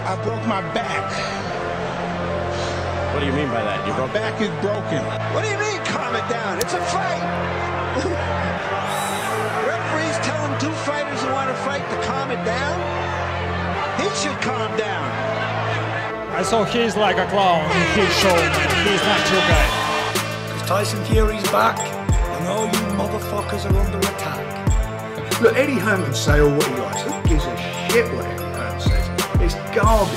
I broke my back. What do you mean by that? My back is broken. What do you mean, calm it down? It's a fight. Referees telling two fighters who want to fight to calm it down? He should calm down. So he's like a clown in his show, man. He's not your guy. Because Tyson Fury's back, and all you motherfuckers are under attack. Look, Eddie Hearn can say all what he likes. Who gives a shit what Eddie Hearn says? It's garbage.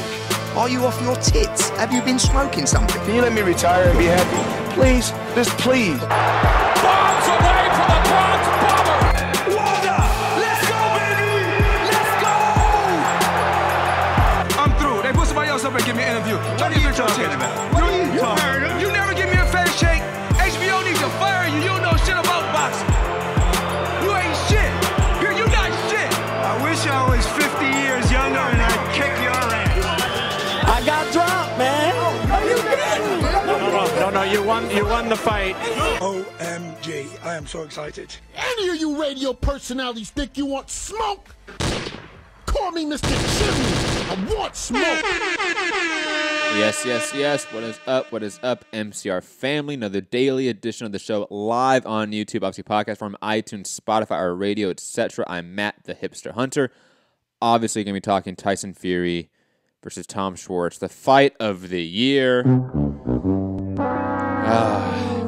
Are you off your tits? Have you been smoking something? Can you let me retire and be happy? Please, just please. Bombs away from the Bronx Bomber! Wanda! Let's go, baby! Let's go! I'm through. They put somebody else up and give me an interview. What are you talking about? What are you talking about? You never give me a fair shake. HBO needs to fire you. You don't know shit about boxing. You ain't shit. You're not shit. I wish I was 50 years younger and I'd kick your ass. I got dropped, man. No, you didn't. No, you won the fight. OMG, I am so excited. Any of you radio personalities think you want smoke? Call me Mr. Chimney. I want smoke. Yes. What is up, MCR family? Another daily edition of the show live on YouTube, obviously podcast from iTunes, Spotify, our radio, etc. I'm Matt, the Hipster Hunter. Obviously, going to be talking Tyson Fury versus Tom Schwarz, the fight of the year. We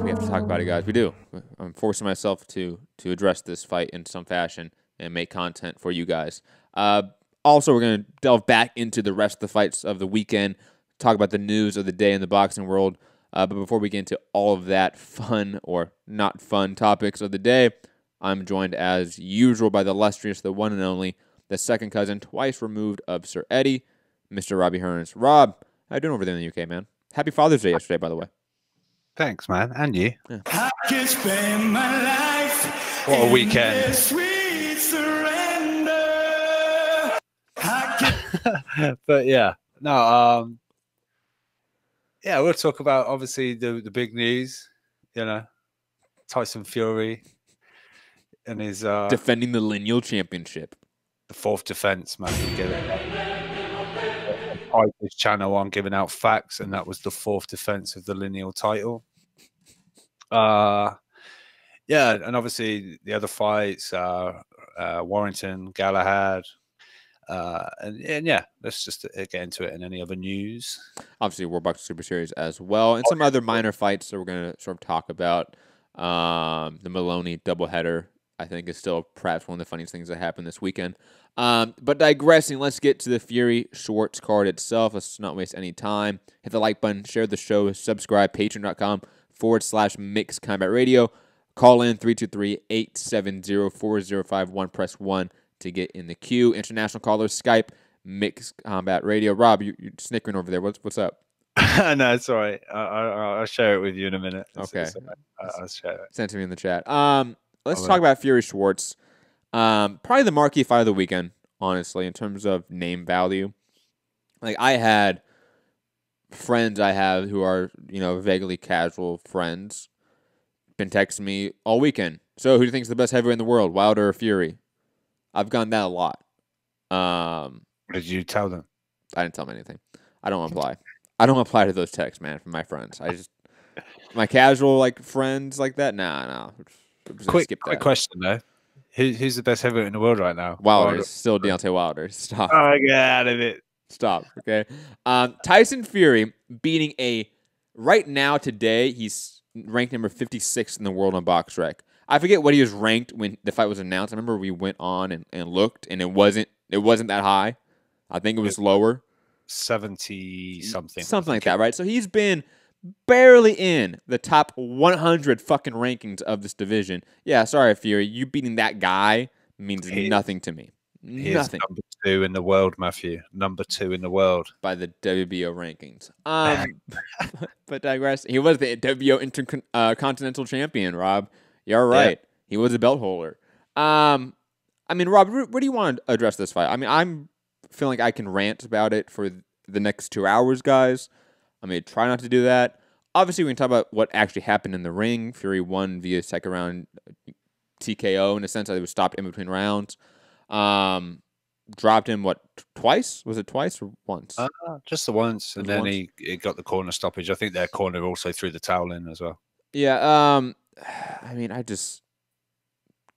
have to talk about it, guys. We do. I'm forcing myself to address this fight in some fashion and make content for you guys. Also, we're going to delve back into the rest of the fights of the weekend, talk about the news of the day in the boxing world. But before we get into all of that fun or not fun topics of the day, I'm joined as usual by the illustrious, the one and only, the second cousin, twice removed of Sir Eddie, Mr. Robbie Hearns. Rob, how you doing over there in the UK, man? Happy Father's Day yesterday, by the way. Thanks, man. And you? I can spend my life. What a weekend. Sweet surrender. But yeah, no, yeah, we'll talk about obviously the big news, you know, Tyson Fury and his defending the lineal championship. The fourth defense, man. This channel on giving out facts, and that was the fourth defense of the lineal title. Yeah, and obviously the other fights, Warrington, Galahad, and yeah, let's just get into it. And any other news? Obviously, World Boxing Super Series as well, and some other minor fights that we're going to sort of talk about. The Maloney doubleheader, I think, is still perhaps one of the funniest things that happened this weekend. But digressing, let's get to the Fury Schwarz card itself. Let's not waste any time. Hit the like button, share the show, subscribe, patreon.com/Mixed Combat Radio. Call in 323-870-4051. Press 1 to get in the queue. International callers, Skype, Mixed Combat Radio. Rob, you're snickering over there. What's up? No, it's all right. I'll share it with you in a minute. Okay. I'll share it. Send it to me in the chat. Let's talk about Fury Schwarz. Probably the marquee fight of the weekend, honestly, in terms of name value. Like, I had friends who are, vaguely casual friends, been texting me all weekend. So, who do you think is the best heavyweight in the world, Wilder or Fury? I've gotten that a lot. What did you tell them? I didn't tell them anything. I don't reply. I don't reply to those texts, man, from my friends. My casual, friends like that, nah. Quick question, though. Who's the best heavyweight in the world right now? Wilder. Still Deontay Wilder. Stop. Oh, get out of it. Stop, okay? Tyson Fury beating right now, today, he's ranked number 56 in the world on BoxRec. I forget what he was ranked when the fight was announced. I remember we went on and looked, and it wasn't that high. I think it was lower. 70-something. Something like that, right? So he's been barely in the top 100 fucking rankings of this division. Yeah, sorry, Fury. You beating that guy means nothing to me. Nothing. Number 2 in the world, Matthew. Number 2 in the world. By the WBO rankings. But digress. He was the WBO Intercontinental Champion, Rob. You're right. Yeah. He was a belt holder. Rob, where do you want to address this fight? I'm feeling like I can rant about it for the next 2 hours, guys. Try not to do that. Obviously, we can talk about what actually happened in the ring. Fury won via second round TKO in a sense that he was stopped in between rounds. dropped him twice? Was it twice or once? Just the once, and then once? he got the corner stoppage. I think their corner also threw the towel in as well. Yeah. I mean,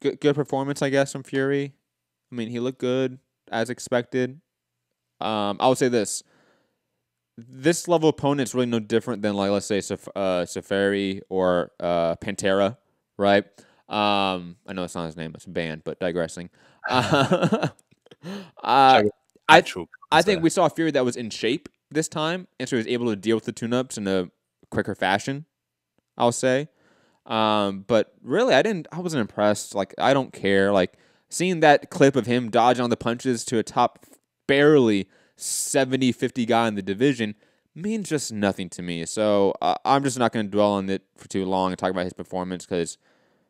good performance, I guess, from Fury. I mean, he looked good as expected. I would say this level opponent is really no different than, like, let's say Safari or Pantera, right? I know it's not his name; it's a band, but digressing. I think we saw a Fury that was in shape this time, and so he was able to deal with the tune-ups in a quicker fashion, I'll say. But really, I wasn't impressed. Like, I don't care. Like, seeing that clip of him dodging on the punches to a top barely 70-50 guy in the division means just nothing to me. So I'm just not going to dwell on it for too long and talk about his performance because,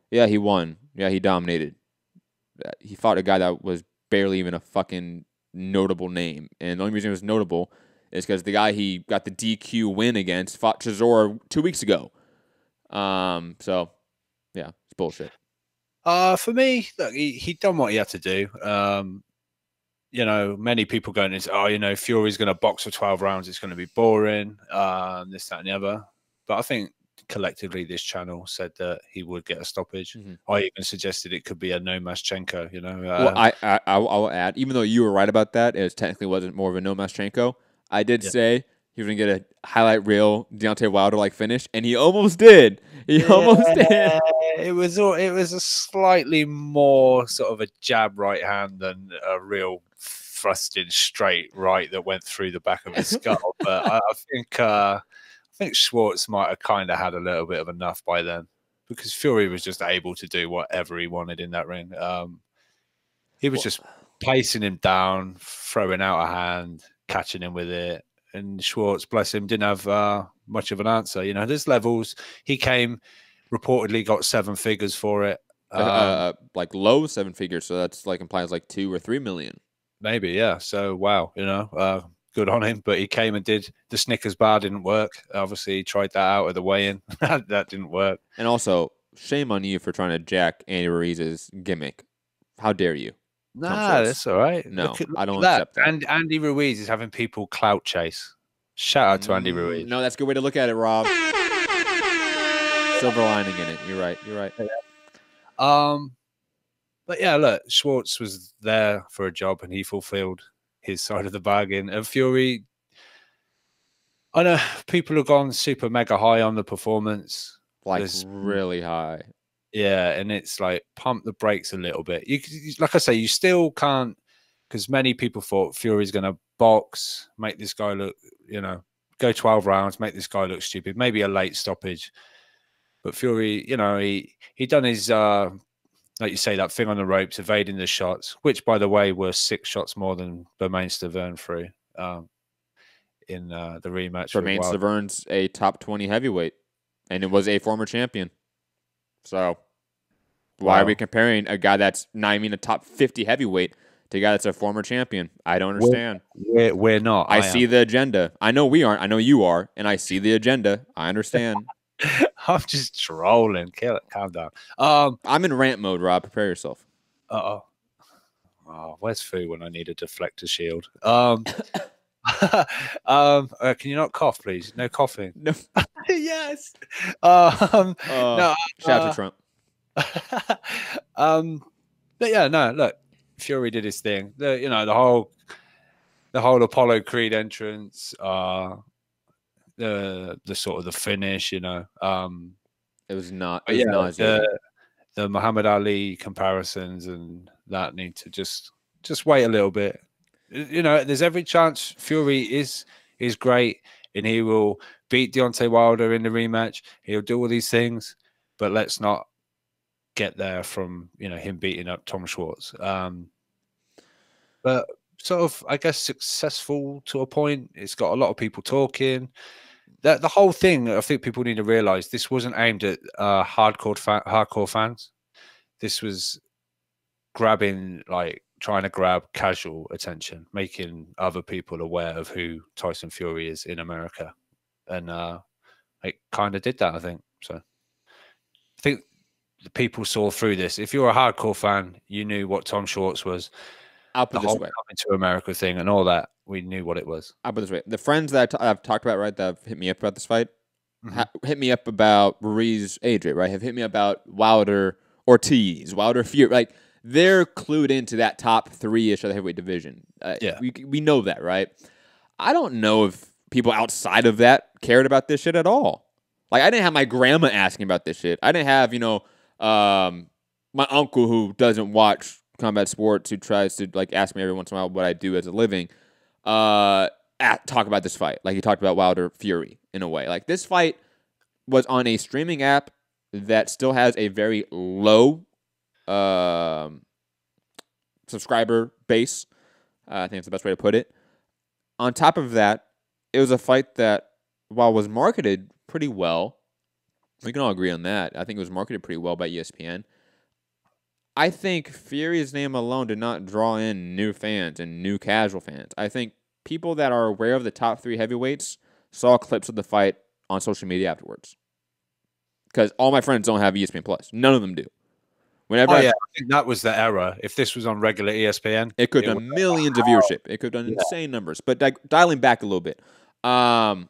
yeah, he won. Yeah, he dominated. He fought a guy that was barely even a fucking notable name. And the only reason it was notable is because the guy he got the DQ win against fought Chisora 2 weeks ago. So, yeah, it's bullshit. For me, look, he done what he had to do. You know, many people going into, oh, you know, Fury's going to box for 12 rounds. It's going to be boring, this, that, and the other. But I think collectively this channel said that he would get a stoppage. Mm-hmm. I even suggested it could be a no Maschenko, you know. Well, I will add, even though you were right about that, it technically wasn't more of a no Maschenko. I did say he was going to get a highlight reel Deontay Wilder-like finish, and he almost did. He almost did. It was a slightly more sort of a jab right hand than a real thrusting straight right that went through the back of his skull. But I think Schwarz might have kind of had a little bit of enough by then because Fury was just able to do whatever he wanted in that ring. He was just pacing him down, throwing out a hand, catching him with it. And Schwarz, bless him, didn't have much of an answer. You know, there's levels. He came, reportedly got 7 figures for it. Like low 7 figures, so that's like implies like 2 or 3 million. Maybe, yeah. So, wow, you know, good on him. But he came and did the Snickers bar, didn't work. Obviously, he tried that out at the weigh-in. That didn't work. And also, shame on you for trying to jack Andy Ruiz's gimmick. How dare you? Nah, that's all right. No, I don't that. accept that. And Andy Ruiz is having people clout chase. Shout out to Andy Ruiz. No, that's a good way to look at it, Rob. Silver lining in it. You're right. You're right. But yeah, look, Schwarz was there for a job and he fulfilled his side of the bargain. And Fury, I know people have gone super mega high on the performance. Like really high. Yeah, and it's like pump the brakes a little bit. You like I say, you still can't, because many people thought Fury's going to box, make this guy look, you know, go 12 rounds, make this guy look stupid, maybe a late stoppage. But Fury, you know, he done his, like you say, that thing on the ropes, evading the shots, which, by the way, were 6 shots more than Bermain Stavern threw in the rematch. Bermain Stavern's a top 20 heavyweight, and it was a former champion. So why are we comparing a guy that's not even a top 50 heavyweight to a guy that's a former champion? I don't understand. We're not. I see the agenda. I know we aren't. I know you are. And I see the agenda. I understand. I'm just trolling. Calm down. I'm in rant mode, Rob. Prepare yourself. Oh, where's Fu when I need a deflector shield? Can you not cough, please? No coughing. No. Yes. No. Shout out to Trump. But yeah, no. Look, Fury did his thing. You know, the whole Apollo Creed entrance. The sort of the finish. You know. It was not. It was the Muhammad Ali comparisons and that need to just wait a little bit. You know, there's every chance Fury is great and he will beat Deontay Wilder in the rematch. He'll do all these things, but let's not get there from, you know, him beating up Tom Schwarz. But sort of, I guess, successful to a point. It's got a lot of people talking. The whole thing, I think people need to realize, this wasn't aimed at hardcore fans. This was trying to grab casual attention, making other people aware of who Tyson Fury is in America. And it kind of did that, I think. So I think the people saw through this. If you're a hardcore fan, you knew what Tom Schwarz was. I'll put the this whole way. coming to America thing and all that. We knew what it was. I'll put this way. The friends that I've talked about, right, that have hit me up about this fight, hit me up about Ruiz AJ, right, have hit me about Wilder Ortiz, Wilder Fury. Like, they're clued into that top 3-ish of the heavyweight division. We know that, right? I don't know if people outside of that cared about this shit at all. Like, I didn't have my grandma asking about this shit. I didn't have, my uncle who doesn't watch combat sports, who tries to, like, ask me every once in a while what I do as a living, talk about this fight. Like, he talked about Wilder Fury in a way. Like, this fight was on a streaming app that still has a very low subscriber base. I think that's the best way to put it. On top of that, it was a fight that, while was marketed pretty well, we can all agree on that. I think it was marketed pretty well by ESPN. I think Fury's name alone did not draw in new fans and new casual fans. I think people that are aware of the top 3 heavyweights saw clips of the fight on social media afterwards. Because all my friends don't have ESPN Plus. None of them do. Whenever I think that was the error. If this was on regular ESPN, it could have done millions of viewership. It could have done insane numbers. But dialing back a little bit, I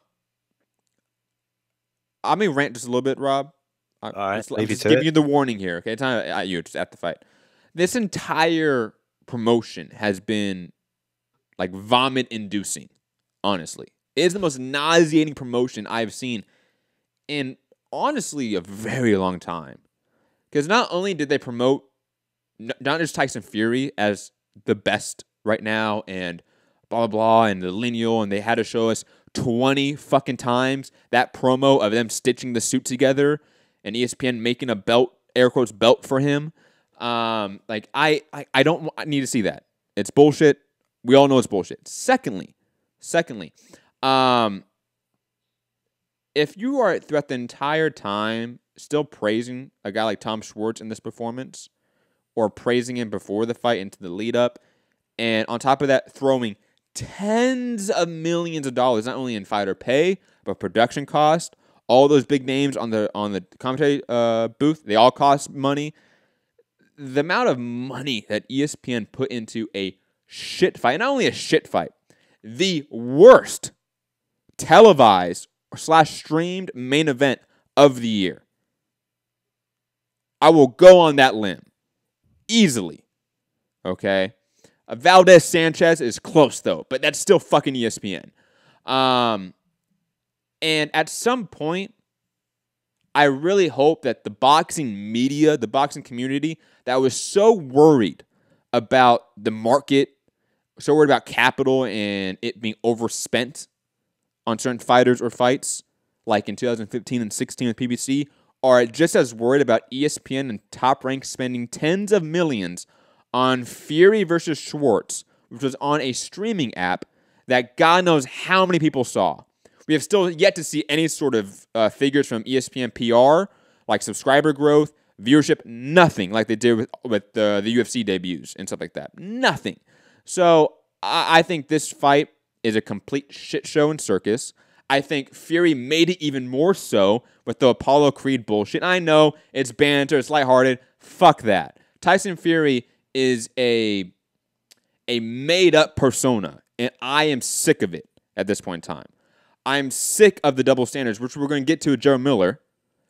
may rant just a little bit, Rob. All right, I'm just giving you the warning here. Okay, it's not at you, just at the fight. This entire promotion has been like vomit-inducing. Honestly, it is the most nauseating promotion I've seen in honestly a very long time. Because not only did they promote not just Tyson Fury as the best right now and blah, blah, blah, and the lineal, and they had to show us 20 fucking times that promo of them stitching the suit together and ESPN making a belt, air quotes, belt for him. Like, I don't need to see that. It's bullshit. We all know it's bullshit. Secondly, if you are throughout the entire time still praising a guy like Tom Schwarz in this performance, or praising him before the fight into the lead up, and on top of that, throwing tens of millions of dollars, not only in fighter pay, but production cost, all those big names on the commentary booth, they all cost money. The amount of money that ESPN put into a shit fight, not only a shit fight, the worst televised / streamed main event of the year. I will go on that limb easily. Okay? Valdez Sanchez is close, though, but that's still fucking ESPN. And at some point, I really hope that the boxing media, the boxing community, that was so worried about the market, so worried about capital and it being overspent on certain fighters or fights, like in 2015 and 16 with PBC, are just as worried about ESPN and Top Rank spending tens of millions on Fury versus Schwarz, which was on a streaming app that God knows how many people saw. We have still yet to see any sort of figures from ESPN PR, like subscriber growth, viewership, nothing like they did with the UFC debuts and stuff like that. Nothing. So I think this fight is a complete shit show and circus. I think Fury made it even more so with the Apollo Creed bullshit. I know it's banter, it's lighthearted. Fuck that. Tyson Fury is a made-up persona, and I am sick of it at this point in time. I'm sick of the double standards, which we're going to get to with Joe Miller,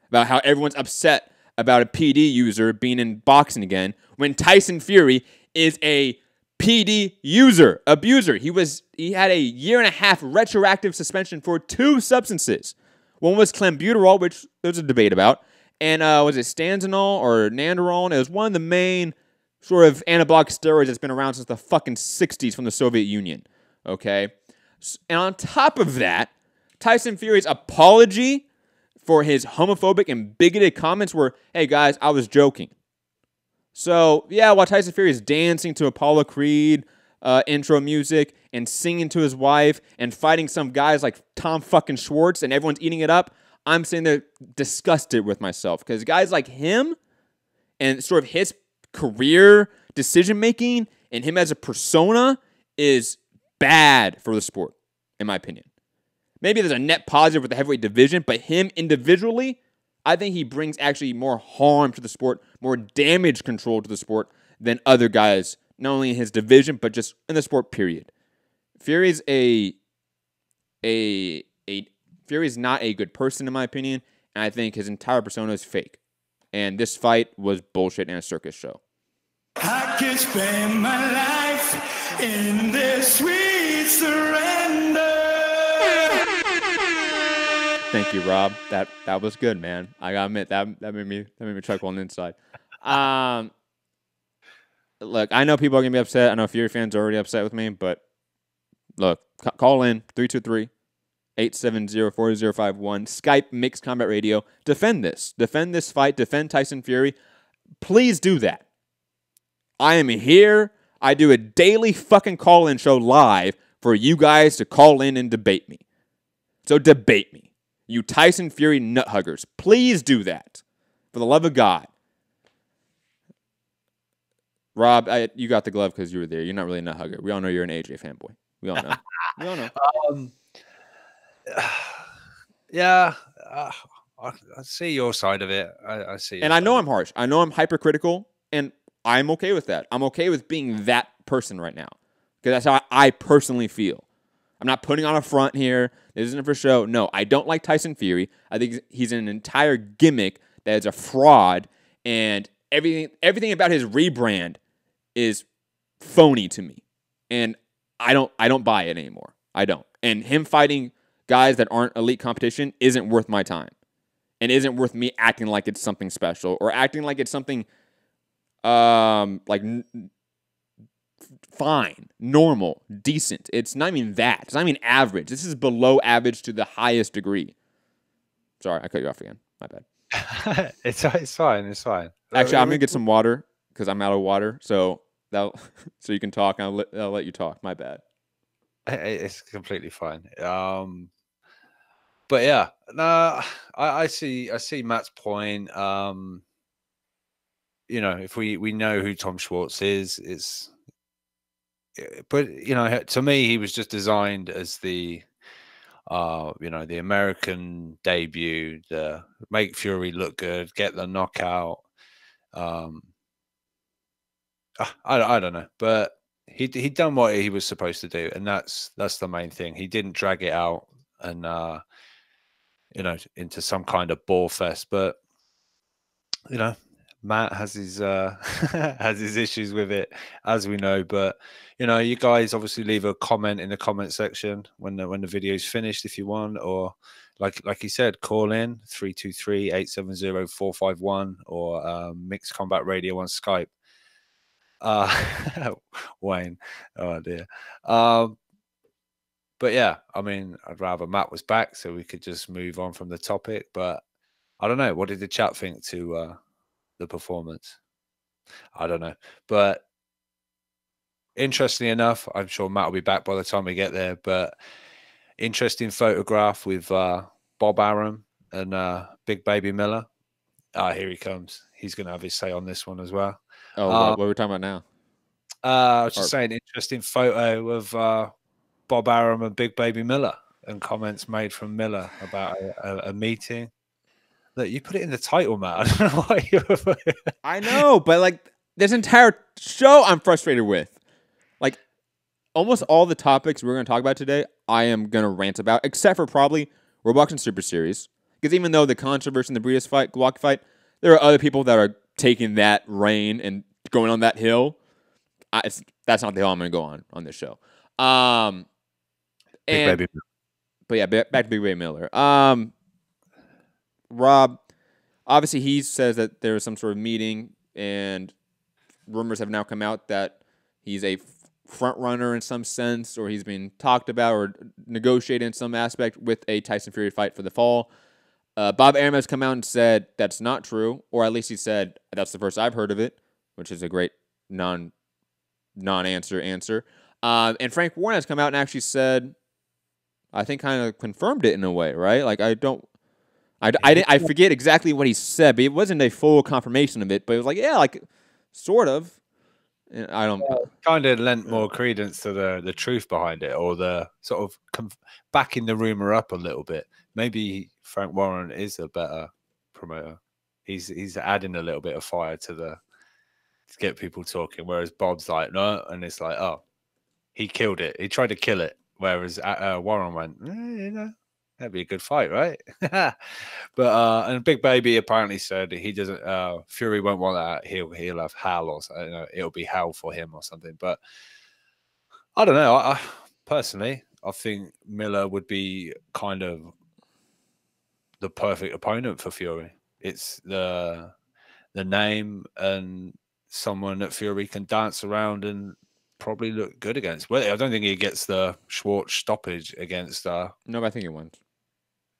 about how everyone's upset about a PD user being in boxing again, when Tyson Fury is a PD user, abuser. He had a 1.5 year retroactive suspension for 2 substances. One was clenbuterol, which there's a debate about, and was it stanzanol or nandrolone? It was one of the main sort of anabolic steroids that's been around since the fucking 60s from the Soviet Union. Okay? And on top of that, Tyson Fury's apology for his homophobic and bigoted comments were, hey guys, I was joking. So, yeah, while Tyson Fury is dancing to Apollo Creed intro music and singing to his wife and fighting some guys like Tom fucking Schwarz and everyone's eating it up, I'm sitting there disgusted with myself because guys like him and sort of his career decision-making and him as a persona is bad for the sport, in my opinion. Maybe there's a net positive with the heavyweight division, but him individually, I think he brings actually more harm to the sport, more damage control to the sport than other guys not only in his division, but just in the sport, period. Fury's Fury's not a good person, in my opinion, and I think his entire persona is fake. And this fight was bullshit and a circus show. I can spend my life in this sweet surrender. Thank you, Rob. That was good, man. I gotta admit that made me chuckle on the inside. Look, I know people are gonna be upset. I know Fury fans are already upset with me, but look, call in 323-870-4051. Skype Mixed Combat Radio. Defend this fight. Defend Tyson Fury. Please do that. I am here. I do a daily fucking call-in show live for you guys to call in and debate me. So debate me. You Tyson Fury nut huggers. Please do that. For the love of God. Rob, you got the glove because you were there. You're not really a nut hugger. We all know you're an AJ fanboy. We all know. We all know. Yeah. I see your side of it. I see. And I know I'm harsh. I know I'm hypercritical, and I'm okay with that. I'm okay with being that person right now because that's how I personally feel. I'm not putting on a front here. This isn't for show. No, I don't like Tyson Fury. I think he's an entire gimmick that is a fraud, and everything about his rebrand is phony to me. And I don't buy it anymore. I don't. And him fighting guys that aren't elite competition isn't worth my time. And isn't worth me acting like it's something special or acting like it's something fine, normal, decent. It's not even that. It's not even average. This is below average to the highest degree. Sorry, I cut you off again. My bad. It's fine. It's fine. Actually, I'm gonna get some water because I'm out of water. So so you can talk. I'll let you talk. My bad. It's completely fine. But yeah, no, I see Matt's point. You know, if we know who Tom Schwarz is, but you know, to me, he was just designed as the the American debut, the make Fury look good, get the knockout. I don't know, but he done what he was supposed to do, and that's the main thing. He didn't drag it out and into some kind of bore fest, but Matt has his has his issues with it, as we know. But you guys obviously leave a comment in the comment section when the video's finished if you want, or like he said, call in 323-870-451 or Mixed Combat Radio on Skype. Wayne, oh dear. But yeah, I mean, I'd rather Matt was back so we could just move on from the topic. But I don't know. What did the chat think to the performance? I don't know. But interestingly enough, I'm sure Matt will be back by the time we get there. But interesting photograph with Bob Arum and Big Baby Miller. Here he comes. He's going to have his say on this one as well. Oh, what are we talking about now? I was just saying, interesting photo of Bob Arum and Big Baby Miller, and comments made from Miller about a meeting. Look, you put it in the title, Matt. I don't know why you're... I know, but like this entire show I'm frustrated with. Like almost all the topics we're going to talk about today, I am going to rant about, except for probably Roblox and Super Series. Because even though the controversy in the Breeders' fight, Glock fight, there are other people that are taking that reign and going on that hill. That's not the hill I'm going to go on this show. But yeah, back to Big Baby Miller. Rob, obviously he says that there was some sort of meeting, and rumors have now come out that he's a front runner in some sense, or he's been talked about or negotiated in some aspect with a Tyson Fury fight for the fall. Bob Arum has come out and said that's not true, or at least he said that's the first I've heard of it, which is a great non-answer answer. And Frank Warren has come out and actually said, I think kind of confirmed it in a way, right? Like I forget exactly what he said, but it wasn't a full confirmation of it. But it was like, yeah, like sort of. And I don't kind of lent more credence to the truth behind it, or the sort of backing the rumor up a little bit. Maybe Frank Warren is a better promoter. He's adding a little bit of fire to to get people talking. Whereas Bob's like, no, and it's like, oh, he killed it. He tried to kill it. Whereas Warren went, you know, that'd be a good fight, right? But and Big Baby apparently said he doesn't. Fury won't want that. He'll have hell or something. You know, it'll be hell for him or something. But I don't know. I personally, I think Miller would be kind of the perfect opponent for Fury. It's the name and someone that Fury can dance around and probably look good against. Well, I don't think he gets the Schwarz stoppage against. No, but I think he wins.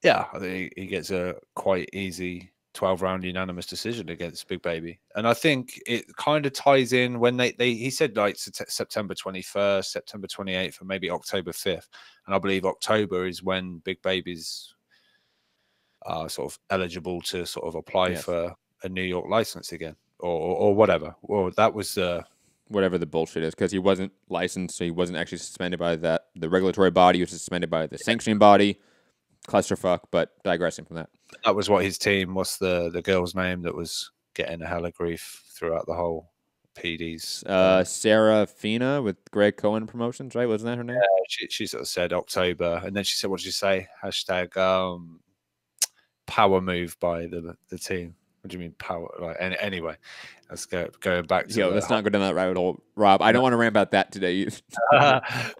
Yeah, I think he gets a quite easy 12-round unanimous decision against Big Baby. And I think it kind of ties in when he said like September 21st, September 28th, or maybe October 5th. And I believe October is when Big Baby's sort of eligible to sort of apply for a New York license again or whatever. Or that was whatever the bullshit is, because he wasn't licensed, so he wasn't actually suspended by the regulatory body. He was suspended by the sanctioning body. Clusterfuck, but digressing from that. That was what his team, what's the girl's name that was getting a hell of grief throughout the whole PDs? Sarah Fina with Greg Cohen Promotions, right? Wasn't that her name? Yeah, she sort of said October, and then she said, what did she say? Hashtag power move by the team. What do you mean power? Like, anyway, let's going back to. Let's not go down that rabbit hole, Rob. I don't want to rant about that today.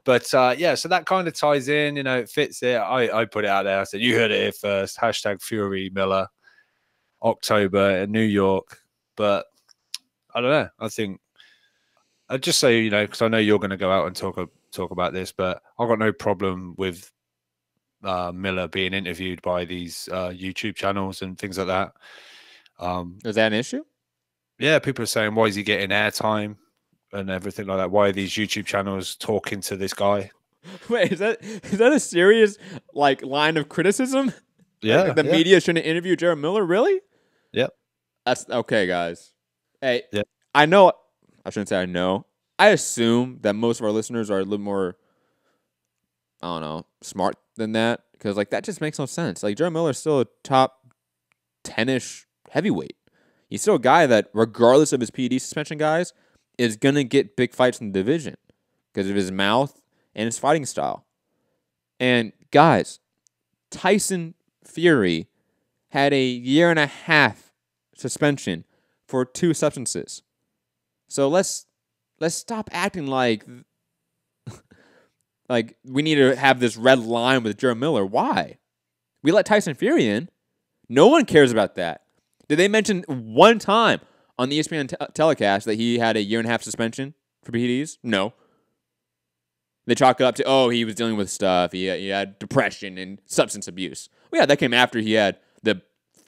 But yeah, so that kind of ties in. You know, it fits it. I put it out there. I said, you heard it here first. Hashtag Fury Miller, October in New York. But I don't know. I think I'd just say, you know, because I know you're going to go out and talk about this, but I've got no problem with Miller being interviewed by these YouTube channels and things like that. Is that an issue? Yeah, people are saying, why is he getting airtime and everything like that? Why are these YouTube channels talking to this guy? Wait, is that a serious like line of criticism? Yeah, like, the media shouldn't interview Jared Miller, really? Yep. That's okay, guys. Hey, yep. I know. I shouldn't say I know. I assume that most of our listeners are a little more, I don't know, smart than that, because like that just makes no sense. Like Jared Miller is still a top 10-ish heavyweight. He's still a guy that, regardless of his PED suspension, guys, is going to get big fights in the division because of his mouth and his fighting style. And, guys, Tyson Fury had a 1.5-year suspension for 2 substances. So let's stop acting like we need to have this red line with Jared Miller. Why? We let Tyson Fury in. No one cares about that. Did they mention one time on the ESPN telecast that he had a 1.5-year suspension for PEDs? No. They chalk it up to, oh, he was dealing with stuff. He had depression and substance abuse. Well, yeah, that came after he had the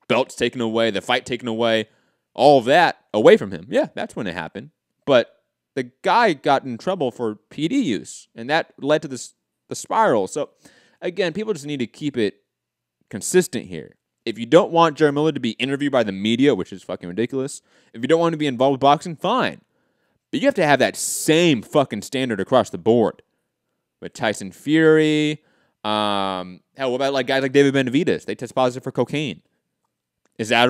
belts taken away, the fight taken away, all of that away from him. Yeah, that's when it happened. But the guy got in trouble for PED use, and that led to the spiral. So, again, people just need to keep it consistent here. If you don't want Jared Miller to be interviewed by the media, which is fucking ridiculous, if you don't want to be involved with boxing, fine. But you have to have that same fucking standard across the board. With Tyson Fury, hell, what about like guys like David Benavidez? They test positive for cocaine. Is that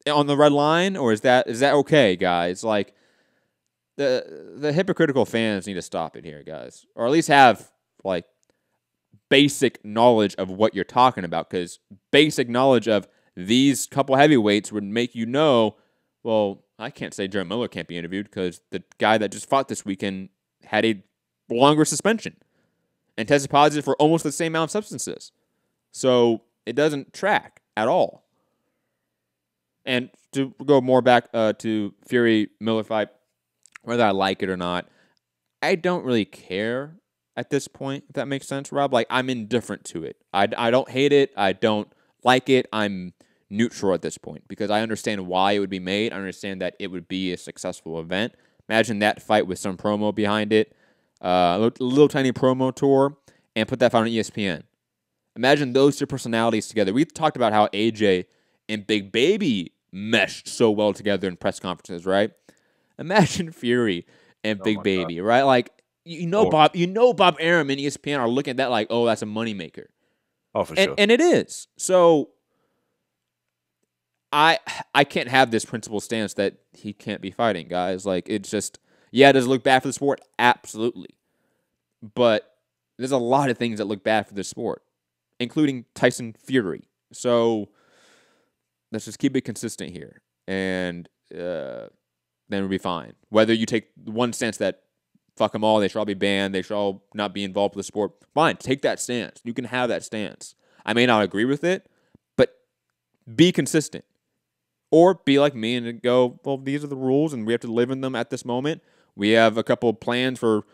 on the red line, or is that okay, guys? Like the hypocritical fans need to stop it here, guys, or at least have like basic knowledge of what you're talking about, because basic knowledge of these couple heavyweights would make you know, well, I can't say Jared Miller can't be interviewed because the guy that just fought this weekend had a longer suspension and tested positive for almost the same amount of substances. So it doesn't track at all. And to go more back to Fury-Miller fight, whether I like it or not, I don't really care at this point, if that makes sense, Rob. Like, I'm indifferent to it. I don't hate it. I don't like it. I'm neutral at this point because I understand why it would be made. I understand that it would be a successful event. Imagine that fight with some promo behind it, a little tiny promo tour, and put that fight on ESPN. Imagine those two personalities together. We talked about how AJ and Big Baby meshed so well together in press conferences, right? Imagine Fury and Big Baby, God. Right? Like, Bob Arum and ESPN are looking at that like, oh, that's a moneymaker. Oh, for sure. And it is. So I can't have this principled stance that he can't be fighting, guys. Like, it's just, yeah, does it look bad for the sport? Absolutely. But there's a lot of things that look bad for the sport, including Tyson Fury. So let's just keep it consistent here, and then we'll be fine. Whether you take one stance that fuck them all, they should all be banned, they should all not be involved with the sport, fine, take that stance. You can have that stance. I may not agree with it, but be consistent. Or be like me and go, well, these are the rules, and we have to live in them at this moment. We have a couple of plans for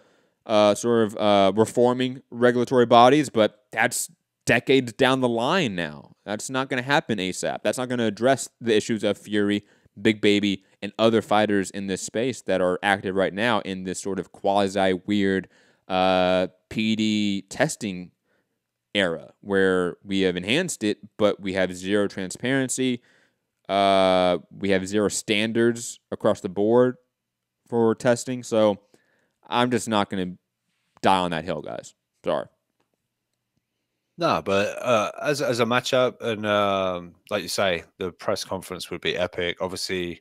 reforming regulatory bodies, but that's decades down the line now. That's not going to happen ASAP. That's not going to address the issues of Fury, Big Baby, and other fighters in this space that are active right now in this sort of quasi-weird PD testing era where we have enhanced it, but we have zero transparency. We have zero standards across the board for testing. So I'm just not going to die on that hill, guys. Sorry. No, but as a matchup, and like you say, the press conference would be epic. Obviously,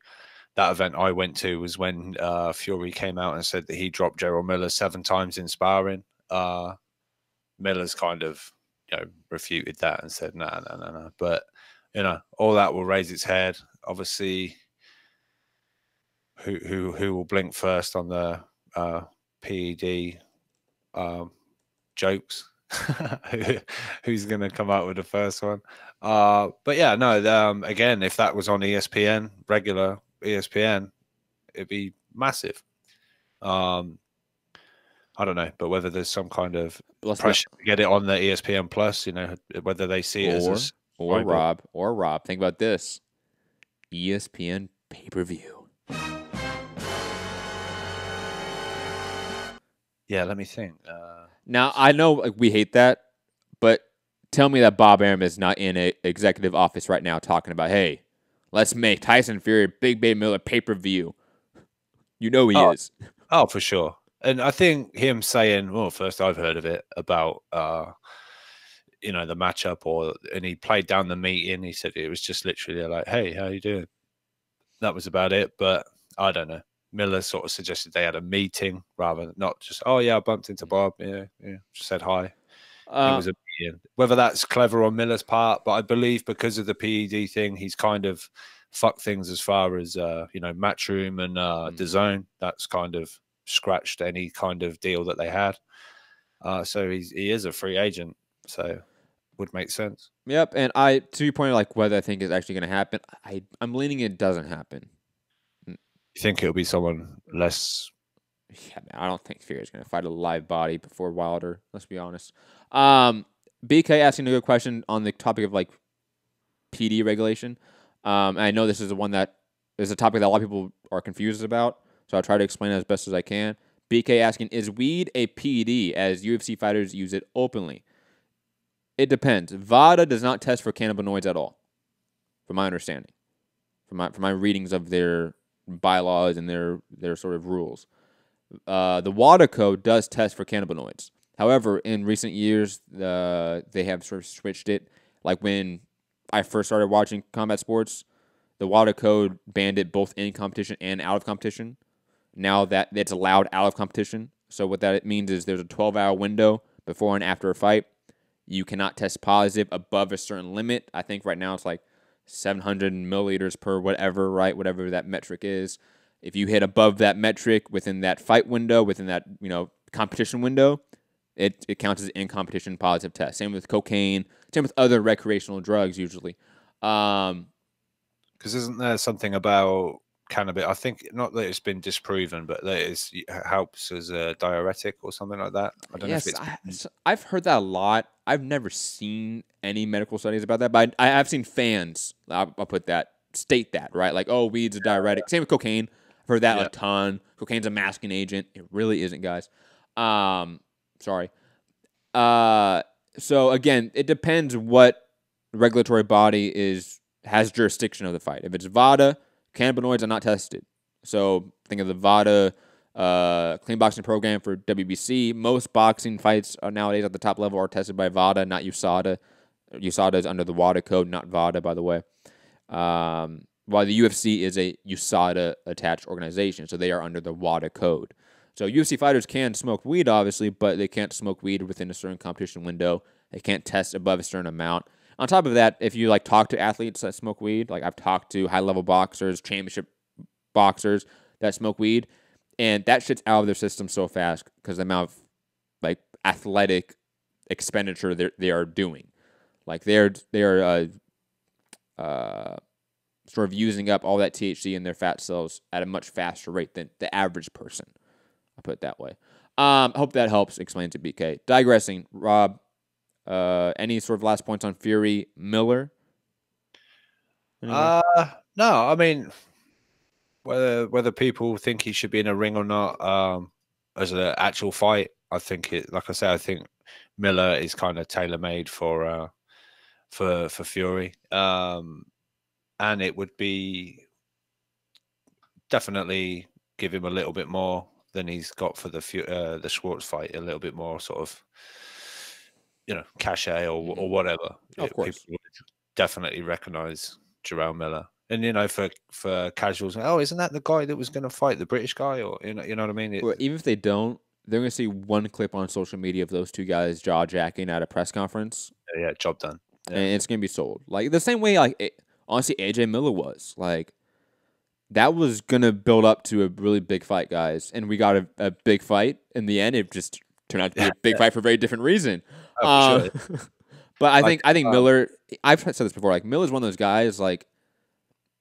that event I went to was when Fury came out and said that he dropped Gerald Miller 7 times in sparring. Miller's kind of refuted that and said no. But all that will raise its head. Obviously, who will blink first on the PED jokes? Who's going to come out with the first one? But yeah, no. Again, if that was on ESPN, regular ESPN, it'd be massive. I don't know, but whether there's some kind of pressure to get it on the ESPN Plus, whether they see it as Rob, think about this: ESPN pay-per-view. Yeah, let me think. Now, I know we hate that, but tell me that Bob Arum is not in an executive office right now talking about, hey, let's make Tyson Fury, Big Baby Miller pay-per-view. He is. Oh, for sure. And I think him saying, well, first I've heard of it, about, the matchup, and he played down the meeting. He said it was just literally like, hey, how you doing? That was about it, but I don't know. Miller sort of suggested they had a meeting rather than not just, oh, yeah, I bumped into Bob. Yeah, just said hi. It was a meeting. Whether that's clever on Miller's part, but I believe because of the PED thing, he's kind of fucked things as far as, Matchroom and DAZN. That's kind of scratched any kind of deal that they had. So he is a free agent, so would make sense. Yep, and to your point, like whether I think it's actually going to happen, I'm leaning it doesn't happen. You think it'll be someone less? Yeah, man, I don't think Fury's going to fight a live body before Wilder. Let's be honest. BK asking a good question on the topic of like PD regulation. And I know this is the one that is a topic that a lot of people are confused about, so I'll try to explain it as best as I can. BK asking, is weed a PD as UFC fighters use it openly? It depends. VADA does not test for cannabinoids at all, from my understanding, from my readings of their bylaws and their sort of rules. The WADA code does test for cannabinoids. However, in recent years, they have sort of switched it. Like when I first started watching combat sports, the WADA code banned it both in competition and out of competition. Now that it's allowed out of competition. So what that means is there's a 12-hour window before and after a fight. You cannot test positive above a certain limit. I think right now it's like 700 milliliters per whatever, right? Whatever that metric is. If you hit above that metric within that fight window, within that, competition window, it counts as in competition positive test. Same with cocaine, same with other recreational drugs usually. Because isn't there something about cannabis? I think not that it's been disproven, but that it helps as a diuretic or something like that. I don't know if it's... I've heard that a lot. I've never seen any medical studies about that, but I've seen fans, I'll put that, state that, right? Like, oh, weed's a diuretic. Same with cocaine. I've heard that a ton. Cocaine's a masking agent. It really isn't, guys. Sorry. So, again, it depends what regulatory body has jurisdiction of the fight. If it's VADA, cannabinoids are not tested. So, think of the VADA clean boxing program for WBC. Most boxing fights nowadays at the top level are tested by VADA, not USADA. USADA is under the WADA code, not VADA, by the way. While the UFC is a USADA attached organization, so they are under the WADA code. So UFC fighters can smoke weed, obviously, but they can't smoke weed within a certain competition window. They can't test above a certain amount. On top of that, if you like talk to athletes that smoke weed, like I've talked to high-level boxers, championship boxers that smoke weed, and that shit's out of their system so fast because the amount of like athletic expenditure they are doing. Like they are sort of using up all that THC in their fat cells at a much faster rate than the average person. I'll put it that way. I hope that helps explain to BK. Digressing, Rob, any sort of last points on Fury Miller? No, I mean, whether people think he should be in a ring or not, as an actual fight, I think like I said, I think Miller is kind of tailor made for Fury, and it would be definitely give him a little bit more than he's got for the Schwarz fight, a little bit more sort of, cachet or whatever. Of course, people would definitely recognize Jarrell Miller. And for casuals, oh, isn't that the guy that was going to fight the British guy? Or you know what I mean? Well, even if they don't, they're going to see one clip on social media of those two guys jaw jacking at a press conference. Yeah, job done. Yeah. And it's going to be sold like the same way. Honestly, AJ Miller was like that was going to build up to a really big fight, guys, and we got a big fight. In the end, it just turned out to be a big fight for a very different reason. Sure. But I think Miller. I've said this before. Like Miller's one of those guys. Like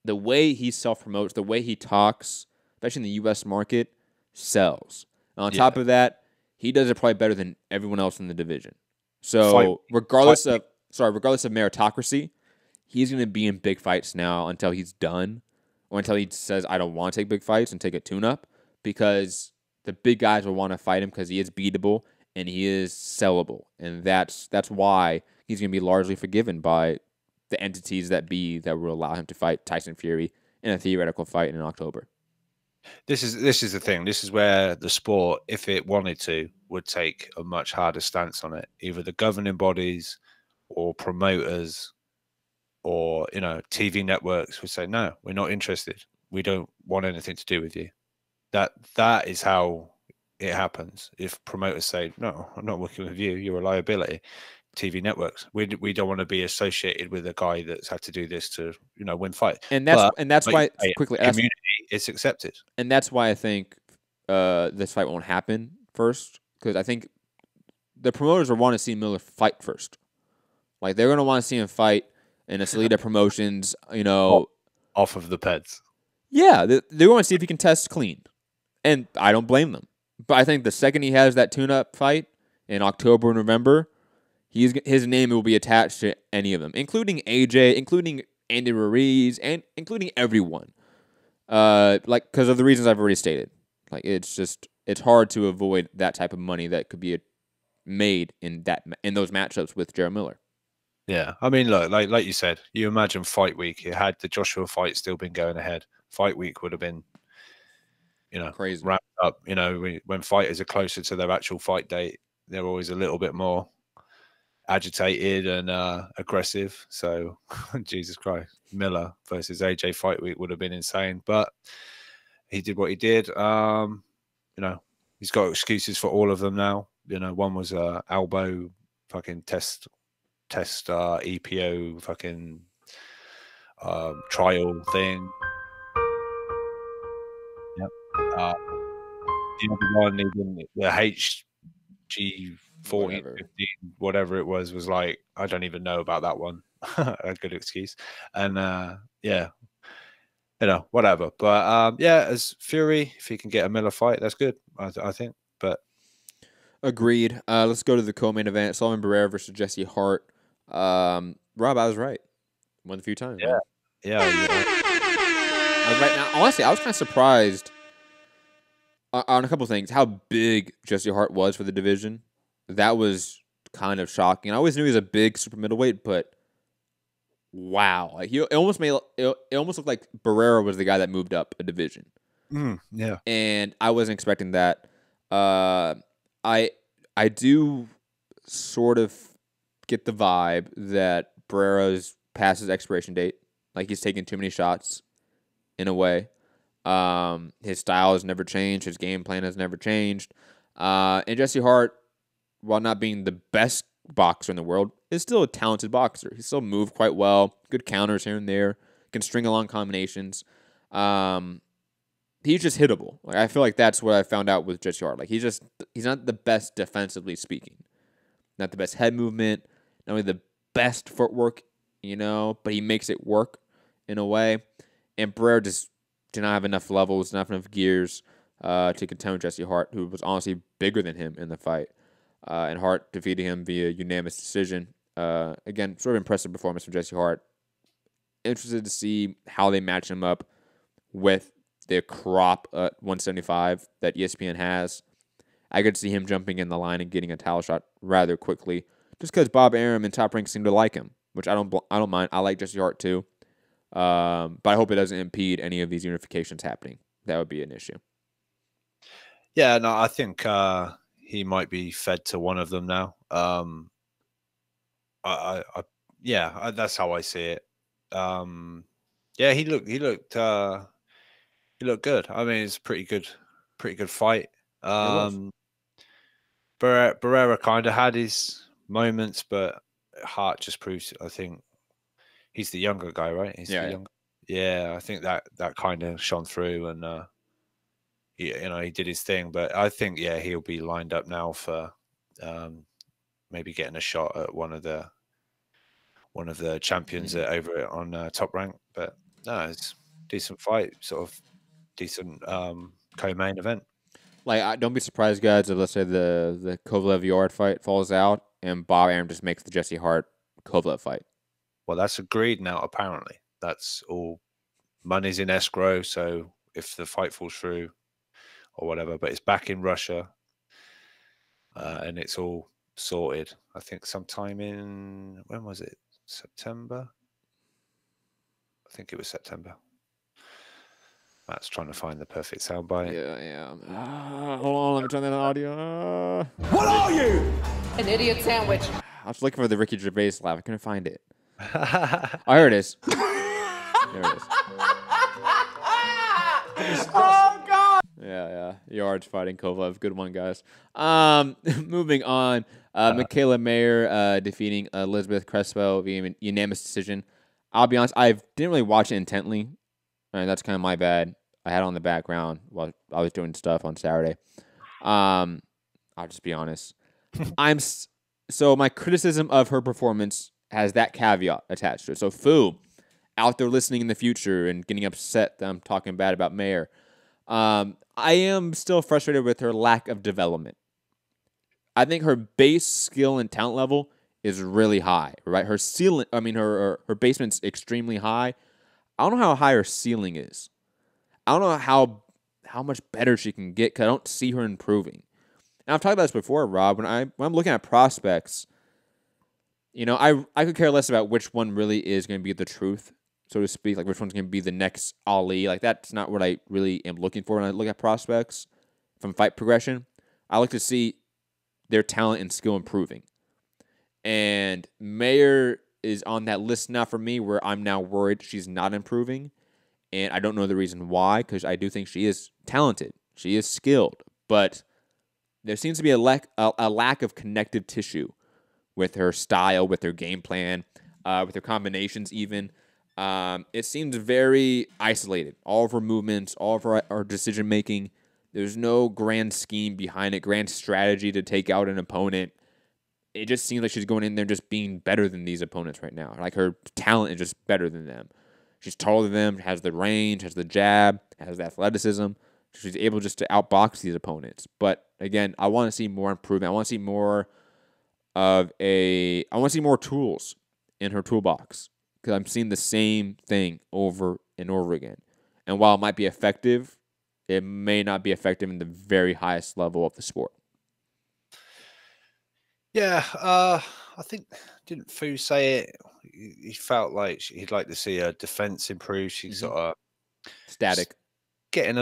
the way he self promotes, the way he talks, especially in the U.S. market, sells. And on top of that, he does it probably better than everyone else in the division. So regardless of meritocracy, he's going to be in big fights now until he's done, or until he says I don't want to take big fights and take a tune-up, because the big guys will want to fight him because he is beatable and he is sellable, and that's why he's going to be largely forgiven by the entities that will allow him to fight Tyson Fury in a theoretical fight in October. This is the thing. This is where the sport, if it wanted to, would take a much harder stance on it. Either the governing bodies or promoters or TV networks would say, no, we're not interested. We don't want anything to do with you. That is how it happens. If promoters say, no, I'm not working with you, you're a liability. TV networks, we don't want to be associated with a guy that's had to do this to win fight. And that's why quickly community it's accepted. And that's why I think this fight won't happen first, because I think the promoters will want to see Miller fight first. Like they're going to want to see him fight in a Salida Promotions, off of the peds. Yeah, they want to see if he can test clean, and I don't blame them. But I think the second he has that tune-up fight in October or November, his name will be attached to any of them, including AJ, including Andy Ruiz, and including everyone. Because of the reasons I've already stated. Like it's hard to avoid that type of money that could be made in those matchups with Jarrell Miller. Yeah, I mean, look, like you said, you imagine Fight Week. Had the Joshua fight still been going ahead, Fight Week would have been, crazy wrapped up. When fighters are closer to their actual fight date, they're always a little bit more agitated and aggressive. So, Jesus Christ, Miller versus AJ Fight Week would have been insane. But he did what he did. He's got excuses for all of them now. One was elbow fucking test EPO fucking trial thing. Yep. The other one, even the HG 14, 15, whatever it was like, I don't even know about that one. A good excuse. And whatever. But as Fury, if he can get a Miller fight, that's good, I think. But agreed. Let's go to the co-main event. Solomon Barrera versus Jesse Hart. Rob, I was right. Won a few times. Yeah. I was right. Now, honestly, I was kind of surprised on a couple of things. How big Jesse Hart was for the division. That was kind of shocking. I always knew he was a big super middleweight, but wow, like it almost looked like Barrera was the guy that moved up a division. Yeah, and I wasn't expecting that. I do sort of get the vibe that Barrera's past his expiration date, Like he's taking too many shots in a way. His style has never changed. His game plan has never changed. And Jesse Hart, while not being the best boxer in the world, is still a talented boxer. He still moves quite well. Good counters here and there. Can string along combinations. He's just hittable. Like I feel like that's what I found out with Jesse Hart. Like he's not the best defensively speaking. Not the best head movement. Not only the best footwork, but he makes it work in a way. And Barrera just did not have enough levels, not enough gears to contend with Jesse Hart, who was honestly bigger than him in the fight. And Hart defeated him via unanimous decision. Again, sort of impressive performance from Jesse Hart. Interested to see how they match him up with the crop at 175 that ESPN has. I could see him jumping in the line and getting a title shot rather quickly, just because Bob Arum and Top Rank seem to like him, which I don't mind. I like Jesse Hart too, but I hope it doesn't impede any of these unifications happening. That would be an issue. Yeah, no, I think he might be fed to one of them now. That's how I see it. He looked good. I mean, it's a pretty good fight. Barrera kind of had his moments, but Hart just proves. I think he's the younger guy, right? Yeah, I think that kind of shone through, and he did his thing. But I think he'll be lined up now for maybe getting a shot at one of the champions over on Top Rank. But no, it's a decent fight, sort of decent co-main event. Like, don't be surprised, guys, if let's say the Kovalev-Yard fight falls out and Bob Arum just makes the Jesse Hart-Kovalev fight. Well, that's agreed now, apparently. That's all. Money's in escrow, so if the fight falls through or whatever, but it's back in Russia and it's all sorted. I think sometime in, when was it? September? I think it was September. Matt's trying to find the perfect soundbite. Yeah. Hold on, let me turn that audio. What are you? An idiot sandwich. I was looking for the Ricky Gervais laugh. I couldn't find it. Oh, here it is. There it is. Oh, God. Yeah. Yards fighting Kovalev. Good one, guys. Moving on. Michaela Mayer defeating Elizabeth Crespo via unanimous decision. I'll be honest, I didn't really watch it intently. That's kind of my bad. I had it on the background while I was doing stuff on Saturday. I'll just be honest. So my criticism of her performance has that caveat attached to it. So Fu, out there listening in the future and getting upset that I'm talking bad about Mayer, I am still frustrated with her lack of development. I think her base skill and talent level is really high, right? Her ceiling, her basement's extremely high. I don't know how high her ceiling is. I don't know how much better she can get because I don't see her improving. And I've talked about this before, Rob. When I'm looking at prospects, I could care less about which one really is going to be the truth, so to speak. Like which one's going to be the next Ali. Like that's not what I really am looking for when I look at prospects from fight progression. I like to see their talent and skill improving. And Mayer is on that list now for me where I'm now worried she's not improving. And I don't know the reason why, because I do think she is talented. She is skilled. But there seems to be a lack of connective tissue with her style, with her game plan, with her combinations even. It seems very isolated. All of her movements, all of her decision-making. There's no grand scheme behind it, grand strategy to take out an opponent. It just seems like she's going in there just being better than these opponents right now. Like her talent is just better than them. She's taller than them, has the range, has the jab, has the athleticism. She's able just to outbox these opponents. But again, I want to see more improvement. I want to see more tools in her toolbox because I'm seeing the same thing over and over again. And while it might be effective, it may not be effective in the very highest level of the sport. Yeah, I think, didn't Fu say it? He felt like he'd like to see her defense improve. She's sort of static, getting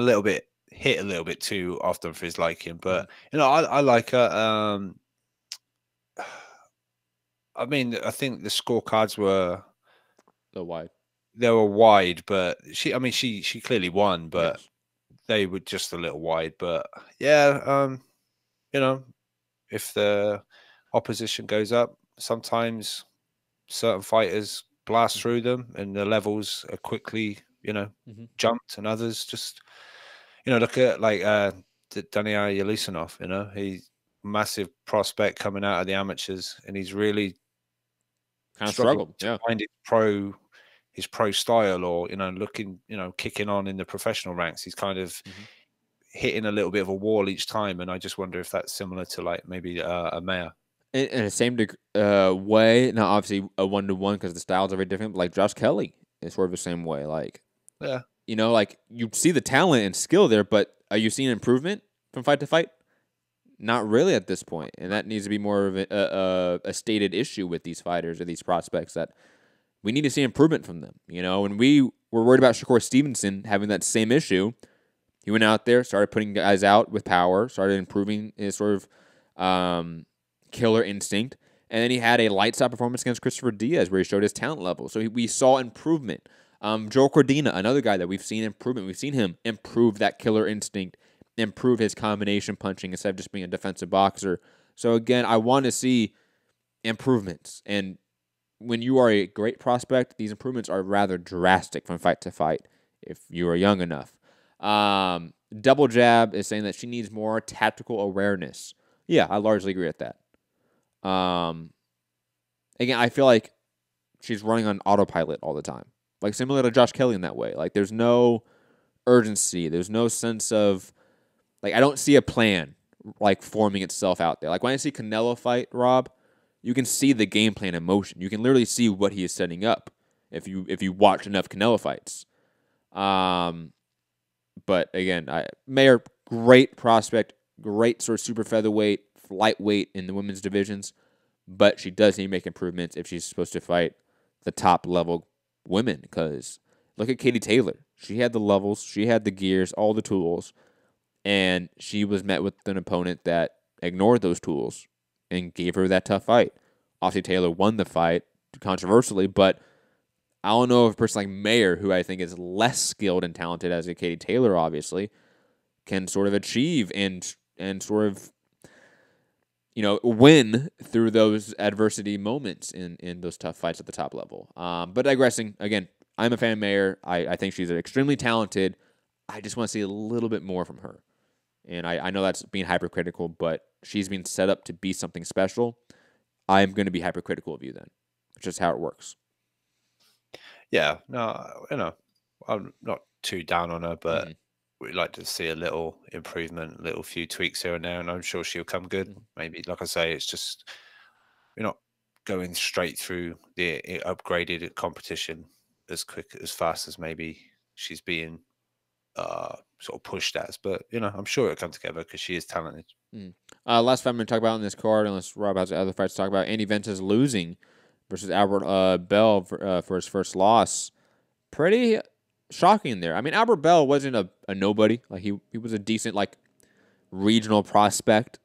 hit a little bit too often for his liking. But I like her. I mean, I think the scorecards were a little wide. they were wide, but I mean, she clearly won, but Yes. they were just a little wide. But yeah, you know, if the opposition goes up, sometimes certain fighters blast through them, and the levels are quickly, jumped, and others just, look at like Daniel Yelisanov. He's massive prospect coming out of the amateurs, and he's really Kind of struggled struggled. to Yeah. find his pro style, or looking, kicking on in the professional ranks. He's kind of hitting a little bit of a wall each time, and I just wonder if that's similar to like maybe a Mayer. In the same way, now obviously a 1-to-1 because the styles are very different. But like Josh Kelly is sort of the same way. Like, Yeah. like you see the talent and skill there, but are you seeing improvement from fight to fight? Not really at this point, and that needs to be more of a stated issue with these fighters or these prospects, that we need to see improvement from them. And we were worried about Shakur Stevenson having that same issue. He went out there, started putting guys out with power, started improving his sort of killer instinct, and then he had a lights out performance against Christopher Diaz where he showed his talent level. So we saw improvement. Joe Cordina, another guy that we've seen improvement. We've seen him improve that killer instinct, improve his combination punching instead of just being a defensive boxer. So again, I want to see improvements. And when you are a great prospect, these improvements are rather drastic from fight to fight if you are young enough. Double Jab is saying that she needs more tactical awareness. Yeah, I largely agree with that. Again, I feel like she's running on autopilot all the time. Like similar to Josh Kelly in that way. Like there's no urgency. There's no sense of, like, I don't see a plan like forming itself out there. Like when I see Canelo fight, Rob, you can see the game plan in motion. You can literally see what he is setting up if you watch enough Canelo fights. But again, Mayer, great prospect, great sort of super featherweight, lightweight in the women's divisions, but she does need to make improvements if she's supposed to fight the top level women. Because look at Katie Taylor. She had the levels, she had the gears, all the tools, and she was met with an opponent that ignored those tools and gave her that tough fight. Obviously, Taylor won the fight controversially, but I don't know if a person like Mayer, who I think is less skilled and talented as a Katie Taylor, obviously, can sort of achieve and sort of, win through those adversity moments in those tough fights at the top level. But digressing, again, I'm a fan of Mayer. I think she's extremely talented. I just want to see a little bit more from her. And I know that's being hypercritical, but she's been set up to be something special. I'm going to be hypercritical of you then. It's just how it works. Yeah, no, I'm not too down on her, but we'd like to see a little improvement, a little few tweaks here and there, and I'm sure she'll come good. Maybe, like I say, it's just we're not going straight through the upgraded competition as fast as maybe she's being sort of pushed as. But I'm sure it'll come together because she is talented. Last fight I'm going to talk about on this card, unless Rob has other fights to talk about, Andy Vences losing versus Albert Bell for his first loss. Pretty shocking there. I mean, Albert Bell wasn't a nobody. Like he was a decent regional prospect.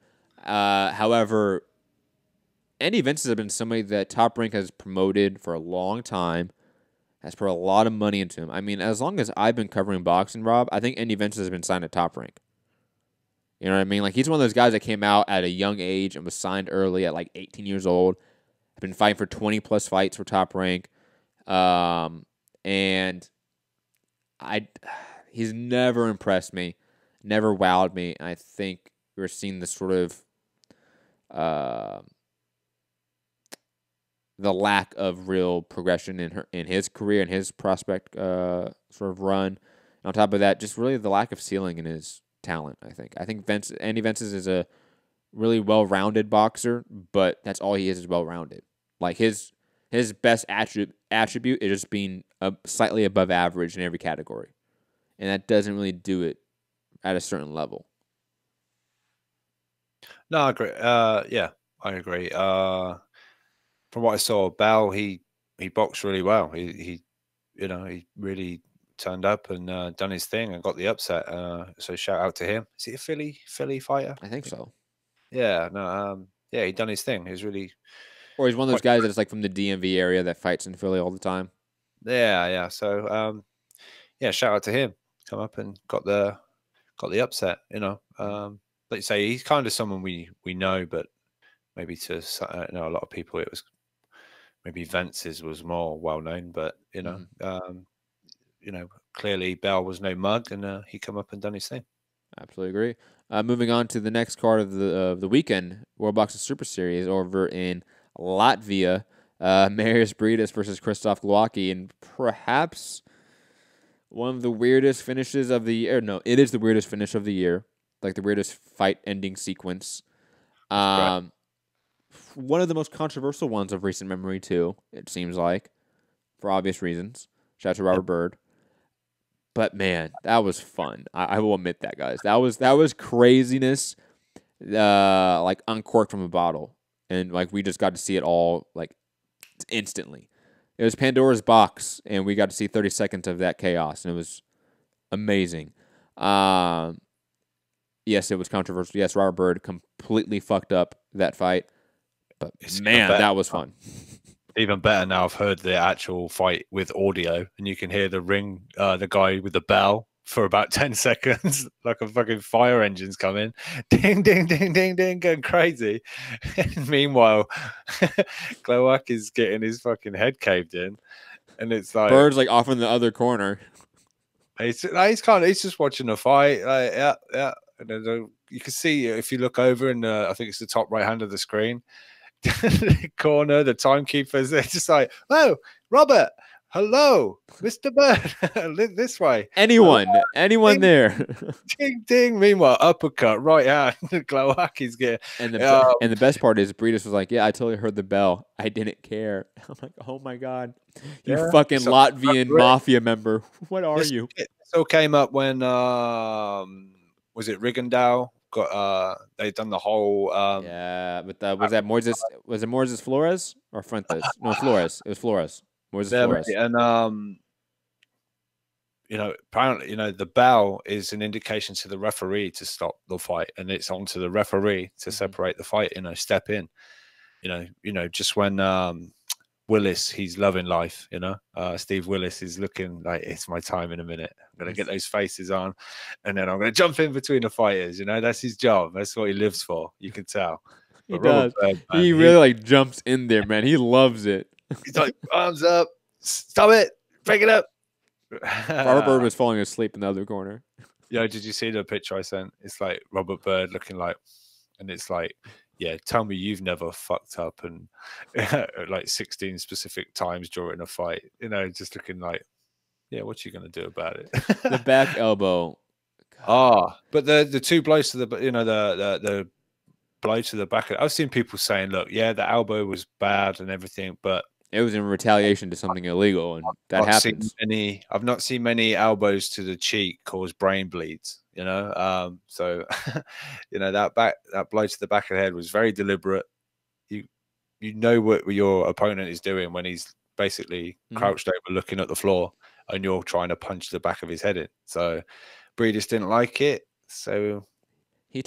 However, Andy Vences has been somebody that Top Rank has promoted for a long time, has put a lot of money into him. I mean, as long as I've been covering boxing, Rob, I think Andy Vences has been signed at Top Rank. You know what I mean? Like he's one of those guys that came out at a young age and was signed early at like 18 years old. Been fighting for 20+ fights for Top Rank. And he's never impressed me, never wowed me. And I think we're seeing this sort of the lack of real progression in his career and his prospect sort of run. And on top of that, just really the lack of ceiling in his talent, I think. I think Andy Vences is a really well-rounded boxer, but that's all he is well-rounded. Like his best attribute is just being slightly above average in every category, and that doesn't really do it at a certain level. No, I agree. Yeah, I agree. From what I saw, Bell he boxed really well. He really turned up and done his thing and got the upset. So shout out to him. Is he a Philly fighter? I think so. Yeah. No. Yeah, he done his thing. He was really. Or he's one of those guys that's like from the DMV area that fights in Philly all the time. Yeah. So yeah, shout out to him. Come up and got the upset. Like you say, he's kind of someone we know, but maybe to a lot of people it was maybe Vance's was more well known, but clearly Bell was no mug, and he come up and done his thing. Absolutely agree. Moving on to the next card of the weekend, World Boxing Super Series over in Latvia. Marius Briedis versus Krzysztof Glowacki, and perhaps one of the weirdest finishes of the year. No, it is the weirdest finish of the year, like the weirdest fight ending sequence. One of the most controversial ones of recent memory too. It seems like, for obvious reasons. Shout out to Robert Byrd. But man, that was fun. I will admit that, guys. That was craziness, like uncorked from a bottle, and like we just got to see it all like instantly. It was Pandora's box, and we got to see 30 seconds of that chaos, and it was amazing. Yes, it was controversial. Yes, Robert Byrd completely fucked up that fight, but man, that was fun. Even better now, I've heard the actual fight with audio, and you can hear the guy with the bell for about 10 seconds, like a fucking fire engine's coming. Ding, ding, ding, ding, ding, going crazy. And meanwhile, Glowacki is getting his fucking head caved in. And it's like... Bird's like off in the other corner. He's just watching the fight. Like, yeah. And then you can see, if you look over, and I think it's the top right hand of the screen, the corner, the timekeepers, they're just like, oh, Robert, hello, Mr. Bird, this way. Anyone ding, there. Ding, ding. Meanwhile, uppercut, right hand, Glowacki's getting. And the best part is, Briedis was like, yeah, I totally heard the bell. I didn't care. I'm like, oh my God. You fucking Latvian mafia member. What are you? It all came up when, was it Rigondeaux? They've done the whole but was that Moises? Was it Moises Flores or Fuentes? No, Flores. It was Flores. Moises Flores. And apparently, the bell is an indication to the referee to stop the fight, and it's on to the referee to separate the fight. Step in. Just when Willis, he's loving life. Steve Willis is looking like, it's my time in a minute. I'm gonna get those faces on, and then I'm gonna jump in between the fighters. That's his job. That's what he lives for. You can tell. He does. Bird, man, he really like jumps in there, man. He loves it. He's like, arms up, stop it, break it up. Robert Byrd was falling asleep in the other corner. Yeah, did you see the picture I sent? It's like Robert Byrd looking like, and it's like, yeah, tell me you've never fucked up and like 16 specific times during a fight. Just looking like, yeah, what you gonna do about it? The back elbow. But the two blows to the blow to the back. I've seen people saying, look, yeah, the elbow was bad and everything, but it was in retaliation to something illegal, and that happens. I've not seen many elbows to the cheek cause brain bleeds. So that blow to the back of the head was very deliberate. You know what your opponent is doing when he's basically crouched over looking at the floor, and you're trying to punch the back of his head in. So Briedis didn't like it. So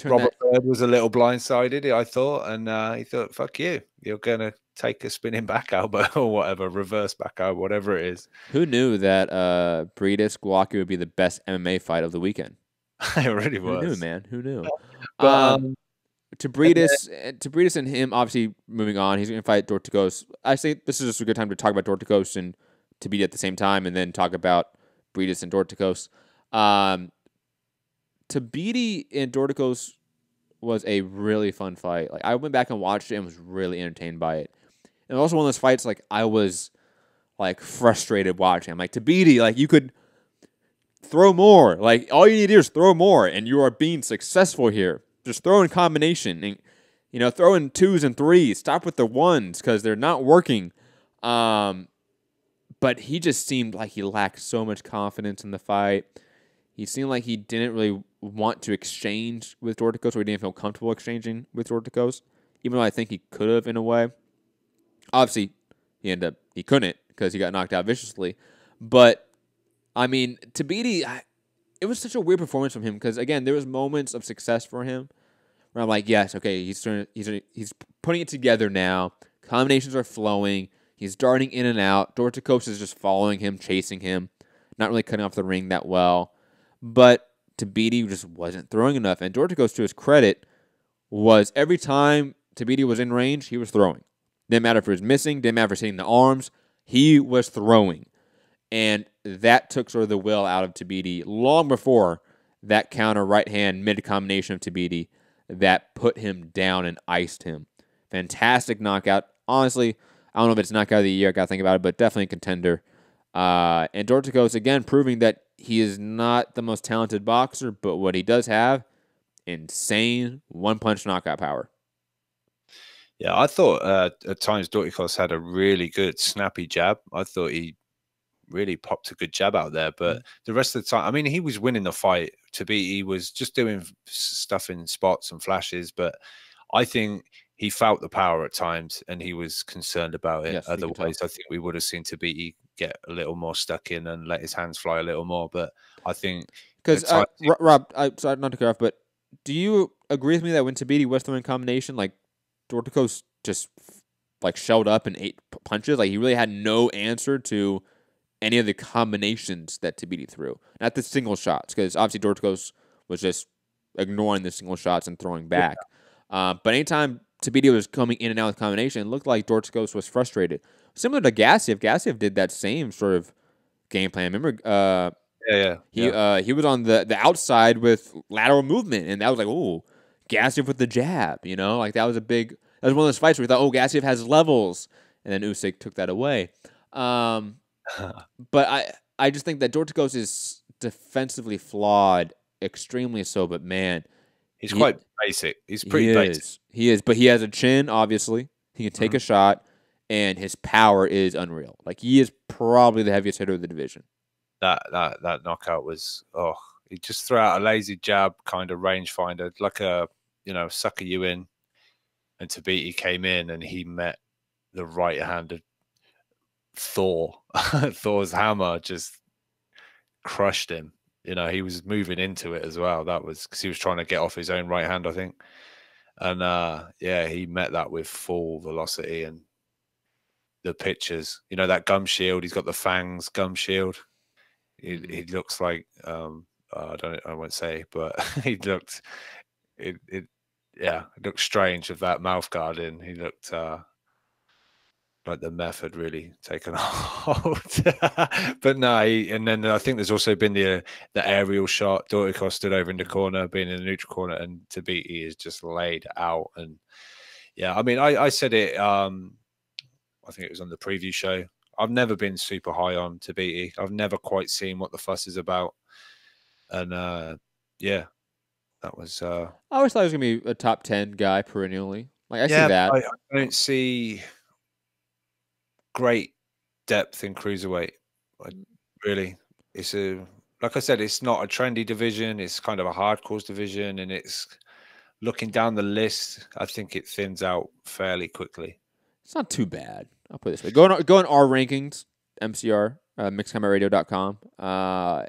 Robert Byrd was a little blindsided, I thought, and he thought, fuck you. You're going to take a spinning back elbow or whatever, reverse back elbow, whatever it is. Who knew that Briedis Glowacki would be the best MMA fight of the weekend? It really was. Who knew, man? Who knew? To Briedis and him, obviously moving on, he's going to fight Dorticos. I think this is just a good time to talk about Dorticos and Tabiti at the same time, and then talk about Briedis and Dorticos. Tabiti and Dorticos was a really fun fight. Like, I went back and watched it and was really entertained by it. And also one of those fights, like, I was like frustrated watching. I'm like, Tabiti, like, you could throw more. Like, all you need to do is throw more, and you are being successful here. Just throw in combination, and throw in 2s and 3s. Stop with the 1s because they're not working. But he just seemed like he lacked so much confidence in the fight. He seemed like he didn't really want to exchange with Dorticos, or he didn't feel comfortable exchanging with Dorticos, even though I think he could have in a way. Obviously, he couldn't because he got knocked out viciously. But I mean, Tabiti, it was such a weird performance from him because, again, there was moments of success for him where I'm like, yes, okay, he's putting it together now. Combinations are flowing. He's darting in and out. Dorticos is just following him, chasing him, not really cutting off the ring that well. But Tabiti just wasn't throwing enough. And Dorticos, to his credit, was every time Tabiti was in range, he was throwing. Didn't matter if he was missing, didn't matter if he was hitting the arms, he was throwing. And that took sort of the will out of Tabiti long before that counter right hand mid combination of Tabiti that put him down and iced him. Fantastic knockout. Honestly, I don't know if it's knockout of the year. I got to think about it, but definitely a contender. And Dorticos, again, proving that he is not the most talented boxer, but what he does have, insane one-punch knockout power. Yeah, I thought at times Dorticos had a really good snappy jab. I thought he really popped a good jab out there, but the rest of the time, I mean, he was winning the fight. He was just doing stuff in spots and flashes, but I think he felt the power at times and he was concerned about it. Yes, otherwise, I think we would have seen Tabiti get a little more stuck in and let his hands fly a little more. But I think because Rob, sorry not to cut off, but do you agree with me that when Tabiti was throwing combination, like Dorticos just like shelled up and ate punches, like he really had no answer to any of the combinations that Tabiti threw, not the single shots, because obviously Dorticos was just ignoring the single shots and throwing back. Yeah. But anytime Tabiti was coming in and out with combination, it looked like Dorticos was frustrated. Similar to Gassiev. Gassiev did that same sort of game plan. Remember? He was on the outside with lateral movement, and that was like, oh, Gassiev with the jab. You know, like that was one of those fights where we thought, oh, Gassiev has levels, and then Usyk took that away. But I just think that Dorticos is defensively flawed, extremely so. But man, he's quite basic. He's pretty basic. He is, but he has a chin. Obviously, he can take a shot, and his power is unreal. Like he is probably the heaviest hitter of the division. That knockout was he just threw out a lazy jab, kind of rangefinder, like a sucker you in, and Tabiti came in and he met the right hand of Thor. Thor's hammer just crushed him. You know, he was moving into it as well. That was because he was trying to get off his own right hand, I think. And yeah, he met that with full velocity. And the pictures, you know, that gum shield, he's got the fangs gum shield. He looks like I won't say, but he looked it looked strange with that mouth guard in. He looked like the meth had really taken a hold. But no, and then I think there's also been the aerial shot. Dorticos stood over in the corner, being in the neutral corner, and Tabiti is just laid out. And yeah, I mean, I said it, I think it was on the preview show. I've never been super high on Tabiti. I've never quite seen what the fuss is about. And yeah, that was... I always thought he was going to be a top 10 guy perennially. Like, I see that. I don't see great depth in cruiserweight. Really. It's like I said, it's not a trendy division. It's kind of a hardcore division. And it's looking down the list, I think it thins out fairly quickly. It's not too bad. I'll put it this way. Go on our rankings, MCR, mixedcombatradio.com,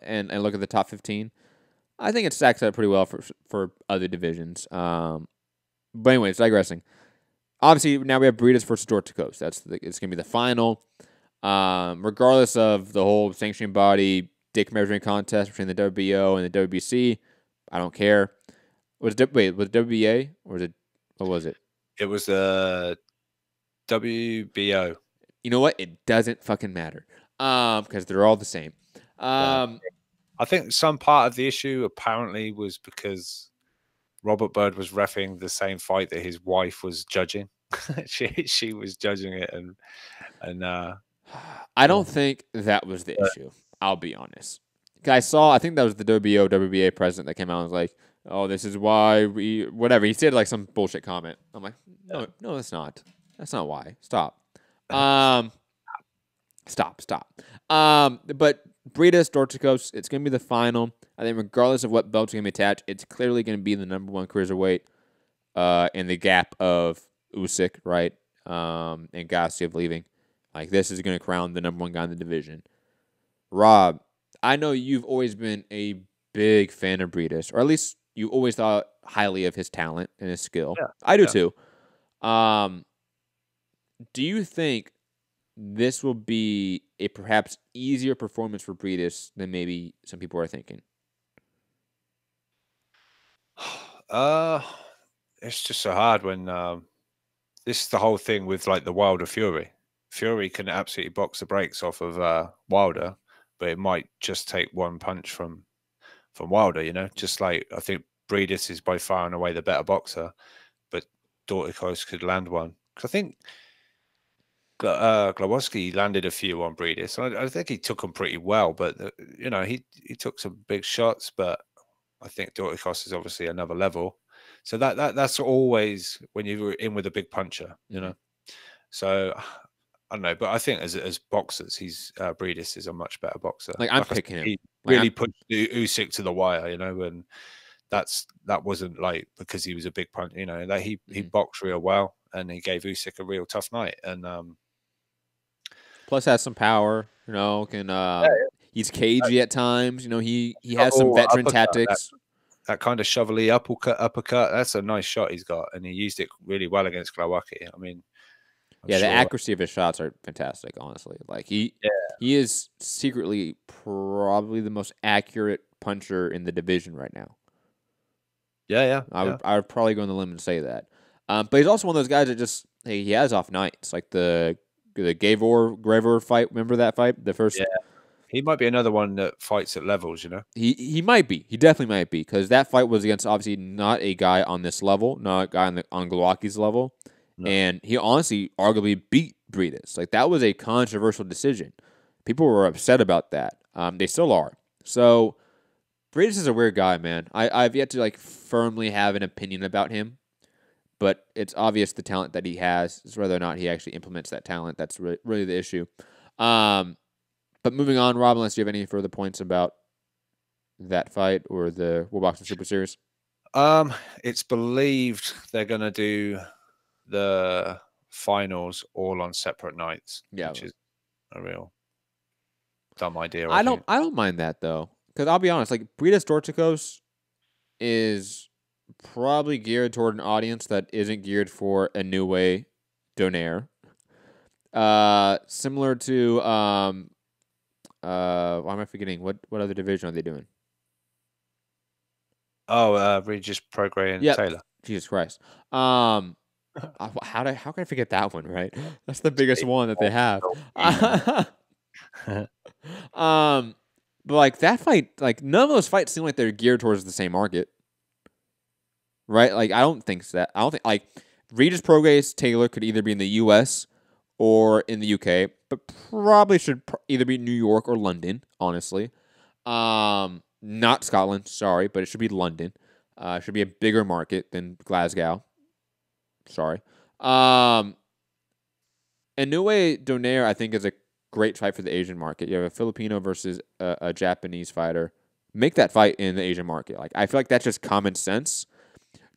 and look at the top 15. I think it stacks up pretty well for other divisions. But anyways, digressing. Obviously, now we have Bridas versus Dorticos. It's going to be the final. Regardless of the whole sanctioning body dick measuring contest between the WBO and the WBC, I don't care. Was it WBA or was it? What was it? It was the WBO. You know what? It doesn't fucking matter. Because they're all the same. I think some part of the issue apparently was because Robert Byrd was reffing the same fight that his wife was judging. she was judging it, and I don't think that was the issue. I'll be honest. I think that was the WBA president that came out and was like, "Oh, this is why we whatever." He said like some bullshit comment. I'm like, no, that's not. That's not why. Stop. Stop. But Bridas, Dorticos, it's going to be the final. I think regardless of what belt's going to be attached, it's clearly going to be the #1 cruiserweight in the gap of Usyk, right? And Gassiev leaving. Like, this is going to crown the #1 guy in the division. Rob, I know you've always been a big fan of Bridas, or at least you always thought highly of his talent and his skill. Yeah, I do too. Do you think this will be a perhaps easier performance for Breedis than maybe some people are thinking? It's just so hard when this is the whole thing with like the Wilder Fury. Fury can absolutely box the brakes off of Wilder, but it might just take one punch from Wilder. You know, just like I think Breedis is by far and away the better boxer, but Dorticos could land one. Because I think Glowacki landed a few on Breedis. I think he took them pretty well, but you know, he took some big shots. But I think Dorticos is obviously another level. So that's always when you're in with a big puncher, you know. So I don't know, but I think as boxers, Breedis is a much better boxer. Like I'm picking him. He really pushed Usyk to the wire, you know, and that wasn't like because he was a big puncher, you know. That he boxed real well and he gave Usyk a real tough night. And plus has some power, you know. He's cagey at times, you know. He has some veteran tactics. That kind of shovelly uppercut, that's a nice shot he's got, and he used it really well against Glowacki. I mean, the accuracy of his shots are fantastic, honestly. Like he is secretly probably the most accurate puncher in the division right now. I would probably go on the limb and say that. But he's also one of those guys that just he has off nights, like the Gravor fight. Remember that fight? The first. Yeah. He might be another one that fights at levels, you know? He might be. He definitely might be, because that fight was against obviously not a guy on this level, not a guy on Glowacki's level. No. And he honestly arguably beat Breedis. Like, that was a controversial decision. People were upset about that. They still are. So, Breedis is a weird guy, man. I've yet to, like, firmly have an opinion about him. But it's obvious the talent that he has. It's whether or not he actually implements that talent. That's really the issue. But moving on, Rob, unless you have any further points about that fight or the World Boxing Super Series? It's believed they're going to do the finals all on separate nights, which is a real dumb idea. I don't mind that, though, because I'll be honest, like, Breedis Dorticos is probably geared toward an audience that isn't geared for a new way Donaire. Similar to why am I forgetting? What other division are they doing? Oh, Regis Prograis and Taylor. Jesus Christ. How can I forget that one, right? That's the biggest one that they have. But like that fight, like none of those fights seem like they're geared towards the same market. Right? Like I don't think like Regis Prograis Taylor could either be in the US or in the UK, but probably should either be New York or London, honestly. Not Scotland, sorry, but it should be London. It should be a bigger market than Glasgow. Sorry. Inoue Donaire, I think, is a great fight for the Asian market. You have a Filipino versus a Japanese fighter. Make that fight in the Asian market. Like I feel like that's just common sense.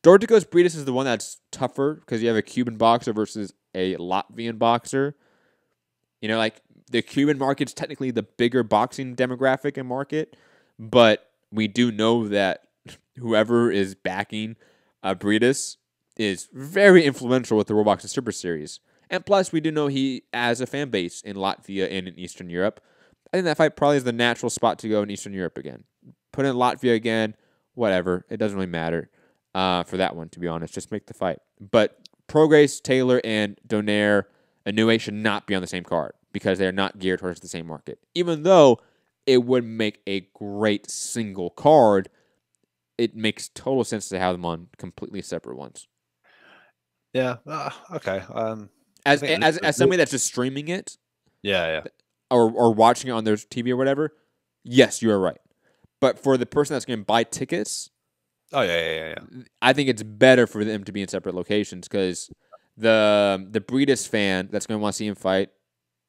Dorticos Breedis is the one that's tougher because you have a Cuban boxer versus a Latvian boxer. You know, like the Cuban market's technically the bigger boxing demographic and market, but we do know that whoever is backing Breedis is very influential with the World Boxing Super Series. And plus, we do know he has a fan base in Latvia and in Eastern Europe. I think that fight probably is the natural spot to go in Eastern Europe again. Put in Latvia again, whatever. It doesn't really matter for that one, to be honest. Just make the fight. But Prograis, Taylor, and Donaire, Inoue should not be on the same card because they're not geared towards the same market. Even though it would make a great single card, it makes total sense to have them on completely separate ones. Yeah. Okay. As somebody that's just streaming it, or watching it on their TV or whatever, yes, you are right. But for the person that's going to buy tickets, I think it's better for them to be in separate locations because the Breedis fan that's going to want to see him fight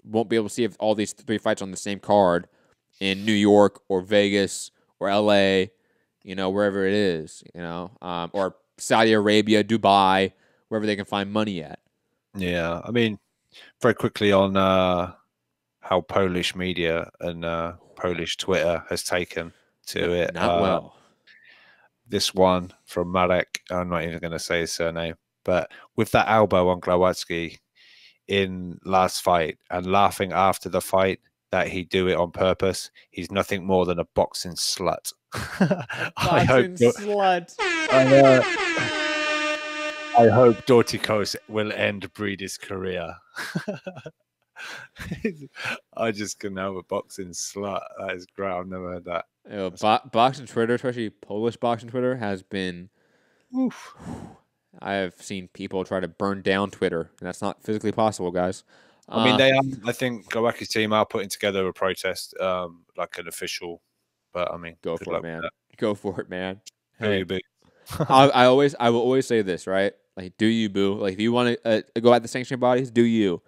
won't be able to see if all these three fights on the same card in New York or Vegas or LA, you know, wherever it is, you know, or Saudi Arabia, Dubai, wherever they can find money at. Yeah, I mean, very quickly on how Polish media and Polish Twitter has taken to it. Not well. This one from Marek, I'm not even going to say his surname, but with that elbow on Glowacki, in last fight and laughing after the fight that he do it on purpose. He's nothing more than a boxing slut. Boxing slut. I hope Dorticos will end Breedy's career. I just couldn't have a boxing slut. That is great. I've never heard that. Boxing Twitter, especially Polish boxing Twitter, has been. Oof. I have seen people try to burn down Twitter, and that's not physically possible, guys. I mean, they I think Gowaki's team are putting together a protest, like an official. But I mean, go for it, man. Go for it, man. Hey, boo. I will always say this, right? Like, do you, boo? Like, if you want to go at the sanctioning bodies, do you?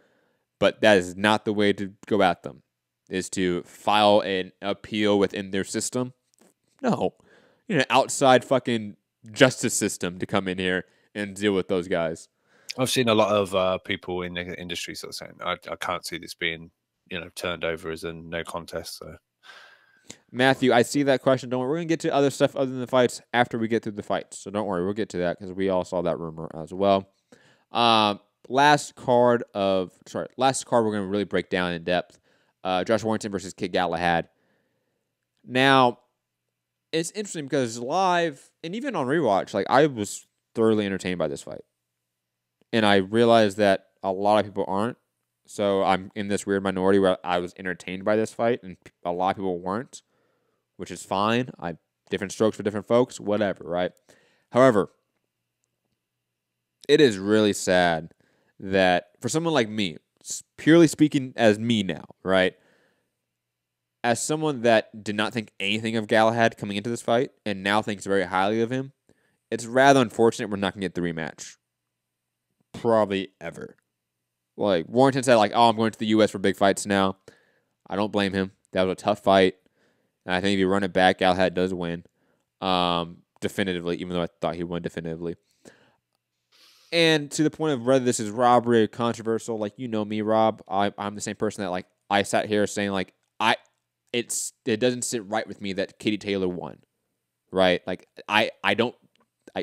But that is not the way to go at them. Is to file an appeal within their system. No, outside fucking justice system to come in here and deal with those guys. I've seen a lot of people in the industry sort of saying, I can't see this being, turned over as a no contest. So, Matthew, I see that question. Don't worry. We're going to get to other stuff other than the fights after we get through the fights. So don't worry. We'll get to that because we all saw that rumor as well. Last card we're going to really break down in depth. Josh Warrington versus Kid Galahad. Now, it's interesting because live and even on rewatch, like I was thoroughly entertained by this fight. And I realized that a lot of people aren't. So I'm in this weird minority where I was entertained by this fight and a lot of people weren't, which is fine. Different strokes for different folks, whatever, right? However, it is really sad that for someone like me, purely speaking as me now, right? As someone that did not think anything of Galahad coming into this fight and now thinks very highly of him, it's rather unfortunate we're not going to get the rematch. Probably ever. Like, Warrington said, like, I'm going to the U.S. for big fights now. I don't blame him. That was a tough fight. And I think if you run it back, Galahad does win. Definitively, even though I thought he won definitively. And to the point of whether this is robbery or controversial, like, you know me, Rob. I'm the same person that, like, I sat here saying, like, it doesn't sit right with me that Katie Taylor won. Right? Like,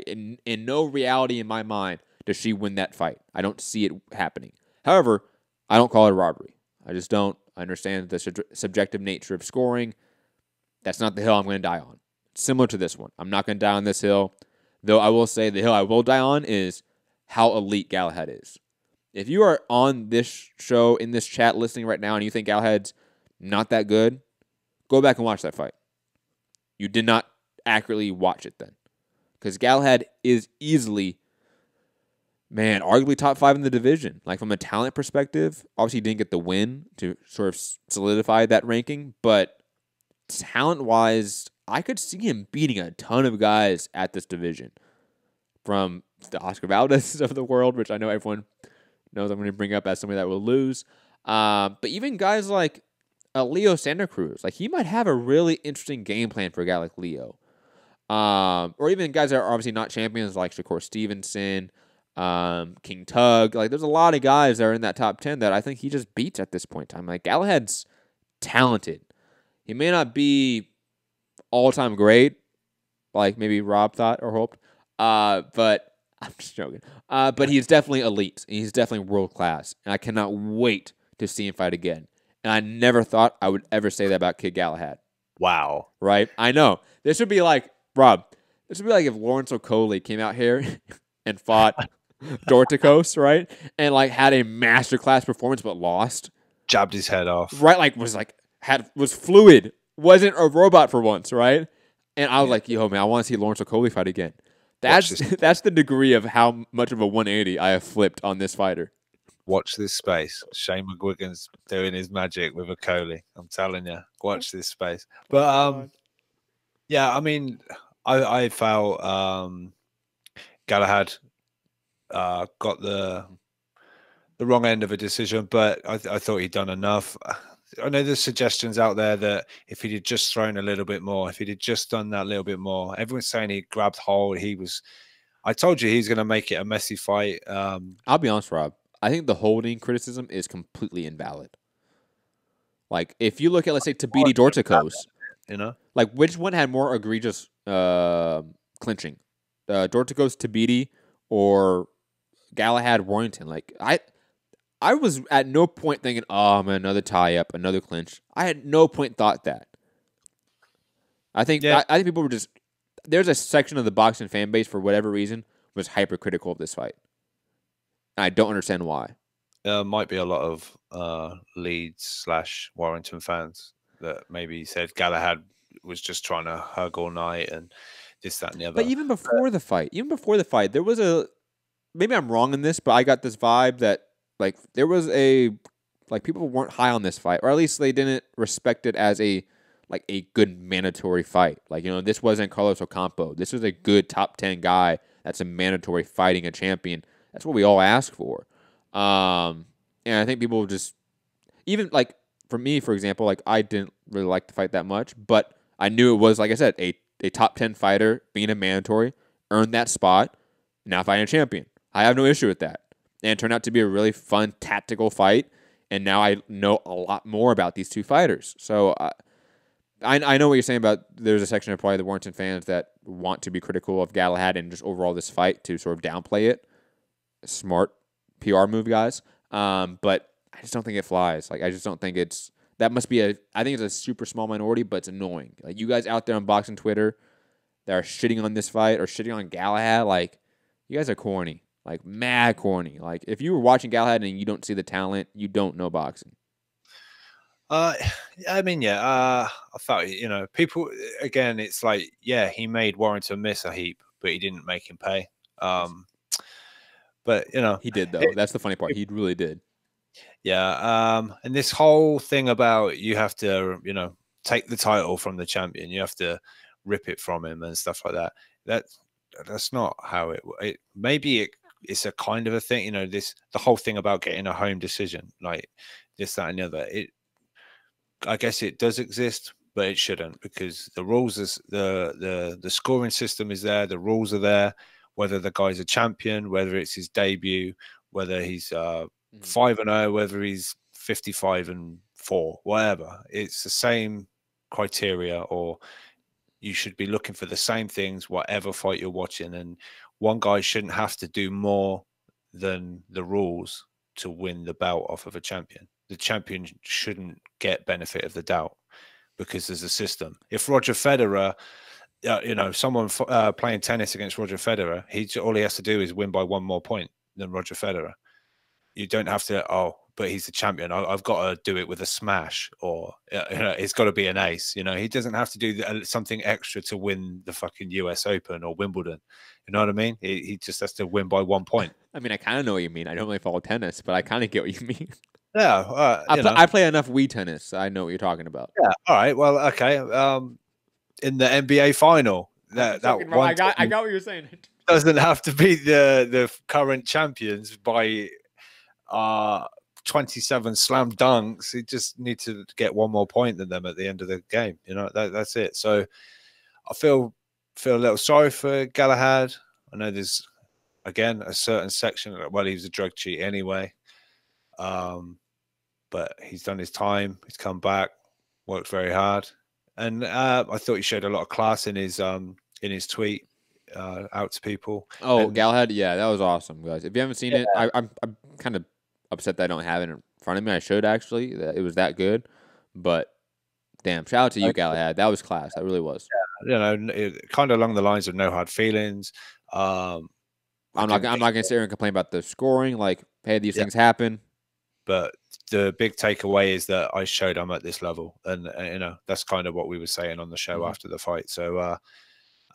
in no reality in my mind does she win that fight. I don't see it happening. However, I don't call it a robbery. I just don't understand the subjective nature of scoring. That's not the hill I'm going to die on. Similar to this one. I'm not going to die on this hill. Though I will say the hill I will die on is how elite Galahad is. If you are on this show, in this chat, listening right now, and you think Galahad's not that good, go back and watch that fight. You did not accurately watch it then. Because Galahad is easily, arguably top 5 in the division. Like, from a talent perspective, obviously he didn't get the win to sort of solidify that ranking, but talent-wise, I could see him beating a ton of guys at this division. From the Oscar Valdez of the world, which I know everyone knows I'm going to bring up as somebody that will lose. But even guys like Leo Santa Cruz, like, he might have a really interesting game plan for a guy like Leo. Or even guys that are obviously not champions like Shakur Stevenson, King Tug. Like, there's a lot of guys that are in that top 10 that I think he just beats at this point in time. Like, Galahad's talented. He may not be all-time great, like maybe Rob thought or hoped, but I'm just joking. But he's definitely elite. He's definitely world-class, and I cannot wait to see him fight again. And I never thought I would ever say that about Kid Galahad. Wow. Right? I know. This would be like, Rob, this would be like if Lawrence Okolie came out here and fought Dorticos, right? And like had a masterclass performance but lost. Jabbed his head off. Right? Was fluid. Wasn't a robot for once, right? And I was like, yo, man, I want to see Lawrence Okolie fight again. That's the degree of how much of a 180 I have flipped on this fighter. Watch this space. Shane McGuigan's doing his magic with Okolie. I'm telling you. Watch this space. But yeah, I mean, I felt Galahad got the wrong end of a decision, but I thought he'd done enough. I know there's suggestions out there that if he'd just thrown a little bit more, if he'd just done that little bit more, everyone's saying he grabbed hold. I told you he's going to make it a messy fight. I'll be honest, Rob. I think the holding criticism is completely invalid. Like, if you look at, let's say, Tabiti Dorticos, like, which one had more egregious clinching? Dorticos, Tabiti, or Galahad, Warrington? Like, I was at no point thinking, oh, man, another tie-up, another clinch. I had no point thought that. I think people were just... There's a section of the boxing fan base, for whatever reason, was hypercritical of this fight. I don't understand why. There might be a lot of Leeds/Warrington fans that maybe said Galahad was just trying to hug all night and this, that, and the other. But even before the fight, there was a... Maybe I'm wrong in this, but I got this vibe that like there was a... Like people weren't high on this fight, or at least they didn't respect it as a good mandatory fight. Like, you know, this wasn't Carlos Ocampo. This was a good top 10 guy that's a mandatory fighting a champion. That's what we all ask for. And I think people just, even like for me, for example, like I didn't really like the fight that much, but I knew it was, like I said, a top 10 fighter being a mandatory, earned that spot, now fighting a champion. I have no issue with that. And it turned out to be a really fun tactical fight. And now I know a lot more about these two fighters. So I know what you're saying about there's a section of probably the Warrington fans that want to be critical of Galahad and just overall this fight to sort of downplay it. Smart PR move, guys. But I just don't think it flies. Like, I just don't think it's... That must be I think it's a super small minority, but it's annoying. Like, you guys out there on boxing Twitter that are shitting on this fight or shitting on Galahad, like, you guys are corny. Like, mad corny. Like, if you were watching Galahad and you don't see the talent, you don't know boxing. I mean, I thought, you know, people, again, it's like, yeah, he made Warrington miss a heap, but he didn't make him pay. But, you know. He did, though. That's the funny part. He really did. Yeah. And this whole thing about you have to, you know, take the title from the champion, you have to rip it from him and stuff like that. That's not how it's a kind of a thing, you know, the whole thing about getting a home decision, like this, that, and the other. I guess it does exist, but it shouldn't, because the rules is the scoring system is there, the rules are there, whether the guy's a champion, whether it's his debut, whether he's 5-0, whether he's 55-4, whatever. It's the same criteria, or you should be looking for the same things, whatever fight you're watching. And one guy shouldn't have to do more than the rules to win the belt off of a champion. The champion shouldn't get benefit of the doubt because there's a system. If Roger Federer, you know, someone playing tennis against Roger Federer, all he has to do is win by one more point than Roger Federer. You don't have to, but he's the champion. I've got to do it with a smash, or you know, it's got to be an ace. You know, he doesn't have to do something extra to win the fucking US Open or Wimbledon. You know what I mean? He just has to win by 1 point. I mean, I kind of know what you mean. I don't really follow tennis, but I kind of get what you mean. Yeah, I play enough Wii tennis. So I know what you're talking about. Yeah. All right. Well, okay. In the NBA final, I got what you're saying. Doesn't have to be the current champions by 27 slam dunks. You just need to get one more point than them at the end of the game. You know, that's it. So I feel a little sorry for Galahad. I know there's again a certain section. Well, he was a drug cheat anyway. But he's done his time. He's come back, worked very hard, and I thought he showed a lot of class in his tweet out to people. Oh, and Galahad, yeah, that was awesome, guys. If you haven't seen it, I'm kind of upset that I don't have it in front of me. I should actually. It was that good, but damn, shout out to you, Galahad. That was class. That really was. Yeah, you know, kind of along the lines of no hard feelings. I'm not gonna sit here and complain about the scoring. Like, hey, these things happen. But the big takeaway is that I showed I'm at this level, and you know, that's kind of what we were saying on the show after the fight. So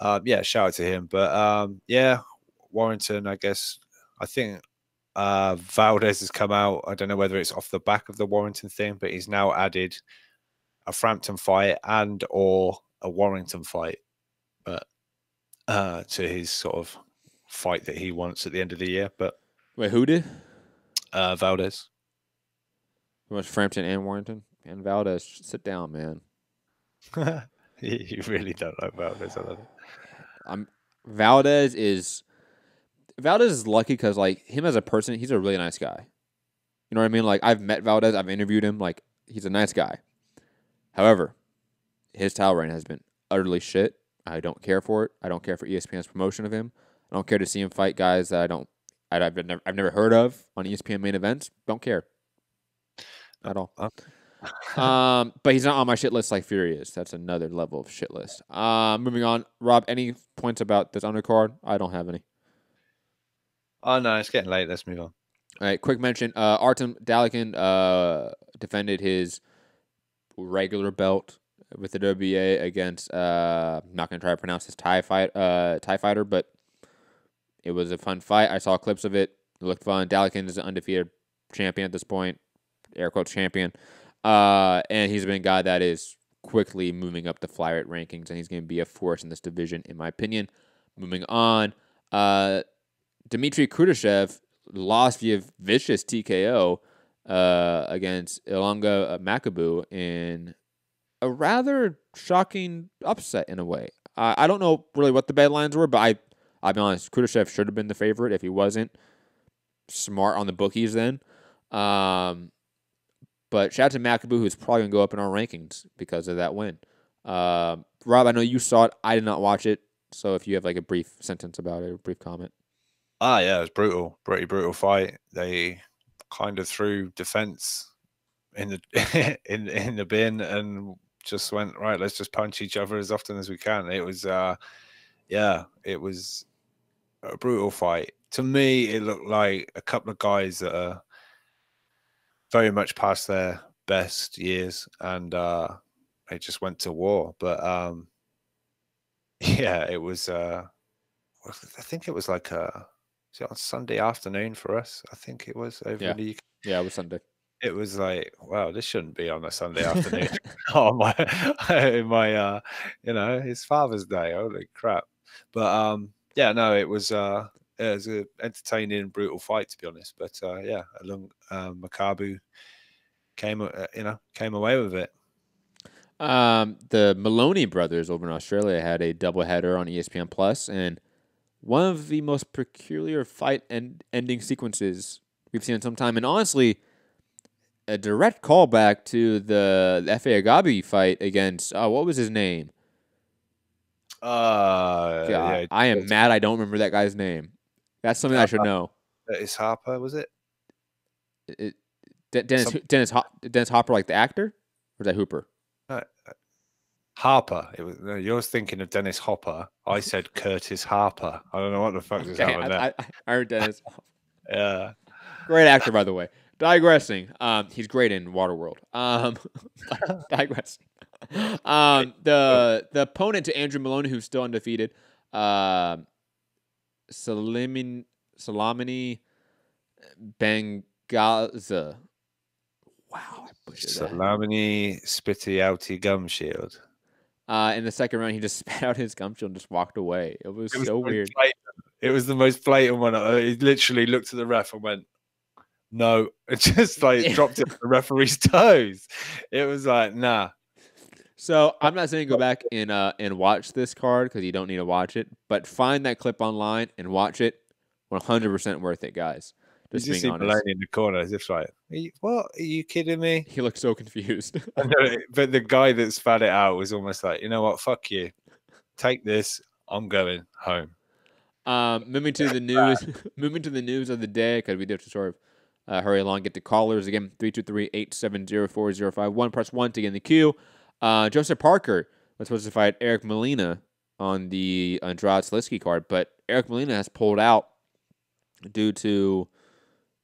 shout out to him. But Warrington, I guess, I think Valdez has come out. I don't know whether it's off the back of the Warrington thing, but he's now added a Frampton fight and or a Warrington fight, but to his sort of fight that he wants at the end of the year. But wait, who did? Valdez. Who was Frampton and Warrington and Valdez? Sit down, man. You really don't like Valdez, I love it. Valdez is lucky because, like, him as a person, he's a really nice guy. You know what I mean? Like, I've met Valdez, I've interviewed him. Like, he's a nice guy. However, his title reign has been utterly shit. I don't care for it. I don't care for ESPN's promotion of him. I don't care to see him fight guys that I've never heard of on ESPN main events. Don't care at all. But he's not on my shit list like Fury is. That's another level of shit list. Moving on. Rob, any points about this undercard? I don't have any. Oh, no, it's getting late. Let's move on. All right, quick mention. Artem Dalikin defended his regular belt with the WBA against, I'm not going to try to pronounce his Thai fighter, but it was a fun fight. I saw clips of it. It looked fun. Dalikin is an undefeated champion at this point, air quotes champion. And he's been a guy that is quickly moving up the flyweight rankings, and he's going to be a force in this division, in my opinion. Moving on, Dmitry Kudashev lost via vicious TKO against Ilunga Makabu in a rather shocking upset in a way. I don't know really what the bedlines were, but I'll be honest, Kudashev should have been the favorite if he wasn't smart on the bookies then. But shout out to Makabu, who's probably going to go up in our rankings because of that win. Rob, I know you saw it. I did not watch it. So if you have like a brief sentence about it, a brief comment. Yeah, it was brutal. Pretty brutal fight. They kind of threw defense in the in the bin and just went, right, let's just punch each other as often as we can. It was it was a brutal fight. To me, it looked like a couple of guys that are very much past their best years, and they just went to war. But yeah, it was I think it was like was it on Sunday afternoon for us? I think it was over in the UK. Yeah, it was Sunday. It was like, wow, this shouldn't be on a Sunday afternoon. It's Father's Day. Holy crap. But yeah, no, it was an entertaining, brutal fight, to be honest. But yeah, Makabu came away with it. The Maloney brothers over in Australia had a doubleheader on ESPN Plus, and one of the most peculiar fight ending sequences we've seen in some time. And honestly, a direct callback to the Efe Agabi fight against, what was his name? Yeah, I am mad I don't remember that guy's name. That's something I should know. Dennis Harper, was it? Dennis Hopper, like the actor? Or is that Hooper? Harper. It was. No, you're thinking of Dennis Hopper. I said Curtis Harper. I don't know what the fuck is happening there. I heard Dennis. Yeah. Great actor, by the way. Digressing. He's great in Waterworld. Digressing. The opponent to Andrew Maloney, who's still undefeated, Salamini Bengaza. Wow, I butchered that. Salamini Spitty Outy Gum Shield. In the second round, he just spat out his gum shield and just walked away. It was so weird. It was the most blatant one. He literally looked at the ref and went, no. It just like dropped it at the referee's toes. It was like, nah. So I'm not saying go back and watch this card because you don't need to watch it, but find that clip online and watch it. 100% worth it, guys. Just being honest. Maloney in the corner as if like, what? Are you kidding me? He looked so confused. I know, but the guy that spat it out was almost like, you know what? Fuck you. Take this. I'm going home. Moving to the news. Moving to the news of the day because we do have to sort of hurry along. Get to callers again. 323-870-4051. Press 1 to get in the queue. Joseph Parker was supposed to fight Eric Molina on the Andrade Slisky card, but Eric Molina has pulled out due to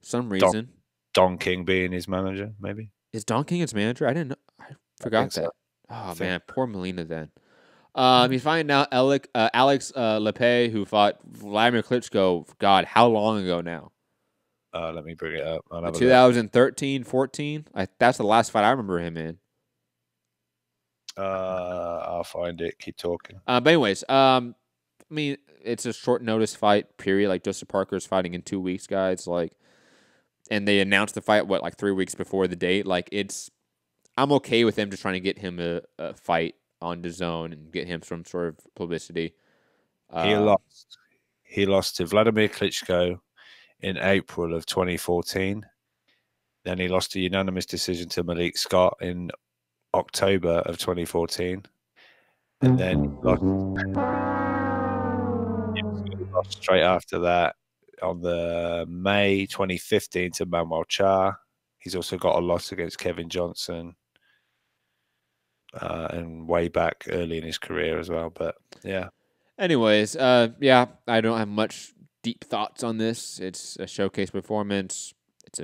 some reason. Don King being his manager, maybe. Is Don King his manager? I didn't know. I forgot that. So. Oh, man. Poor Molina then. He's fighting now Alex Lepe, who fought Vladimir Klitschko, God, how long ago now? Let me bring it up. 2013, 14? That's the last fight I remember him in. I'll find it. Keep talking. But anyways, I mean, it's a short notice fight, period. Like, Joseph Parker's fighting in 2 weeks, guys. Like, and they announced the fight, like 3 weeks before the date. Like, I'm okay with them just trying to get him a fight on DAZN and get him some sort of publicity. He lost to Vladimir Klitschko in April of 2014. Then he lost a unanimous decision to Malik Scott in October of 2014. And then he lost straight after that on the May 2015 to Manuel Cha. He's also got a loss against Kevin Johnson, and way back early in his career as well. But yeah. Anyways, yeah, I don't have much deep thoughts on this. It's a showcase performance. It's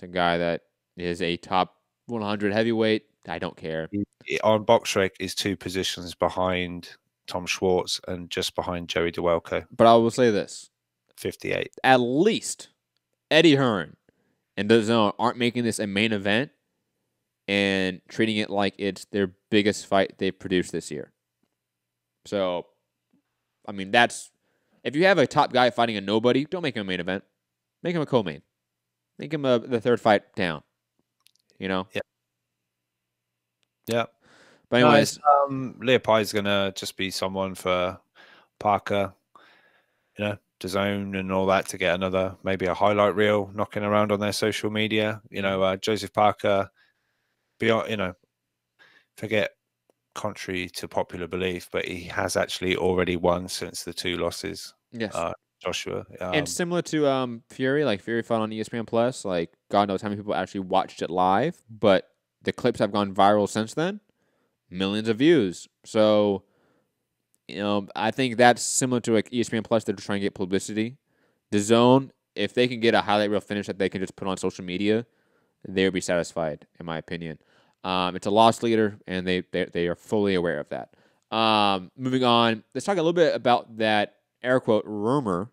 a guy that is a top 100 heavyweight. I don't care. On BoxRec is 2 positions behind Tom Schwarz and just behind Joey DeWelko. But I will say this. 58. At least Eddie Hearn and DAZN aren't making this a main event and treating it like it's their biggest fight they've produced this year. So, I mean, that's... If you have a top guy fighting a nobody, don't make him a main event. Make him a co-main. Make him the third fight down. You know? Yeah. Yeah. But anyways... Leopai's going to just be someone for Parker, you know, DAZN and all that to get another, maybe a highlight reel knocking around on their social media. You know, Joseph Parker, beyond, you know, forget contrary to popular belief, but he has actually already won since the 2 losses. Yes. Joshua. And similar to Fury, like Fury fought on ESPN Plus, like God knows how many people actually watched it live, but the clips have gone viral since then. Millions of views. So, you know, I think that's similar to like ESPN Plus. They're trying to get publicity. DAZN, if they can get a highlight reel finish that they can just put on social media, they'll be satisfied, in my opinion. It's a loss leader, and they are fully aware of that. Moving on, let's talk a little bit about that air quote rumor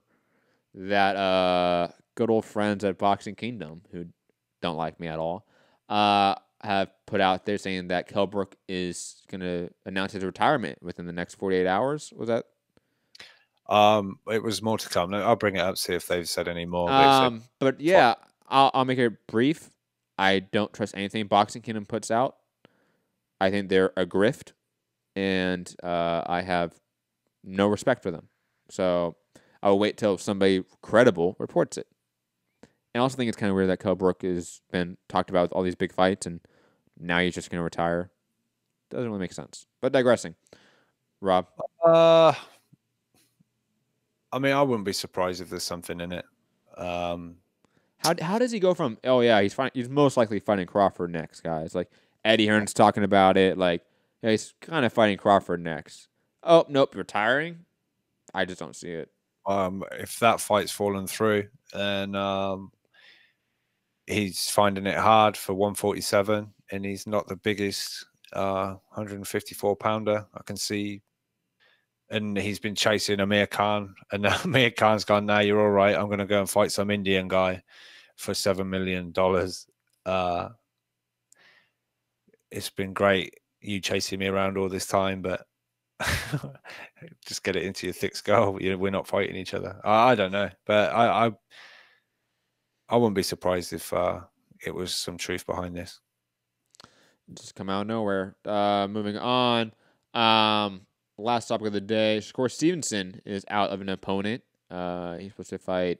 that good old friends at Boxing Kingdom, who don't like me at all, have put out there saying that Kell Brook is going to announce his retirement within the next 48 hours. Was that? It was more to come. I'll bring it up, see if they've said any more. But yeah, I'll make it brief. I don't trust anything Boxing Kingdom puts out. I think they're a grift, and I have no respect for them. So I'll wait till somebody credible reports it. And I also think it's kind of weird that Kell Brook has been talked about with all these big fights, and now he's just going to retire. Doesn't really make sense. But digressing. Rob? I mean, I wouldn't be surprised if there's something in it. How does he go from, oh, yeah, he's most likely fighting Crawford next, guys. Like, Eddie Hearn's talking about it. Like, yeah, he's kind of fighting Crawford next. Oh, nope, retiring? I just don't see it. If that fight's fallen through, then he's finding it hard for 147, and he's not the biggest 154-pounder. I can see. And he's been chasing Amir Khan, and Amir Khan's gone, "Now you're all right. I'm going to go and fight some Indian guy for $7 million. It's been great you chasing me around all this time, but just get it into your thick skull. We're not fighting each other." I don't know, but I wouldn't be surprised if it was some truth behind this. Just come out of nowhere. Moving on. Last topic of the day. Shakur Stevenson is out of an opponent. He's supposed to fight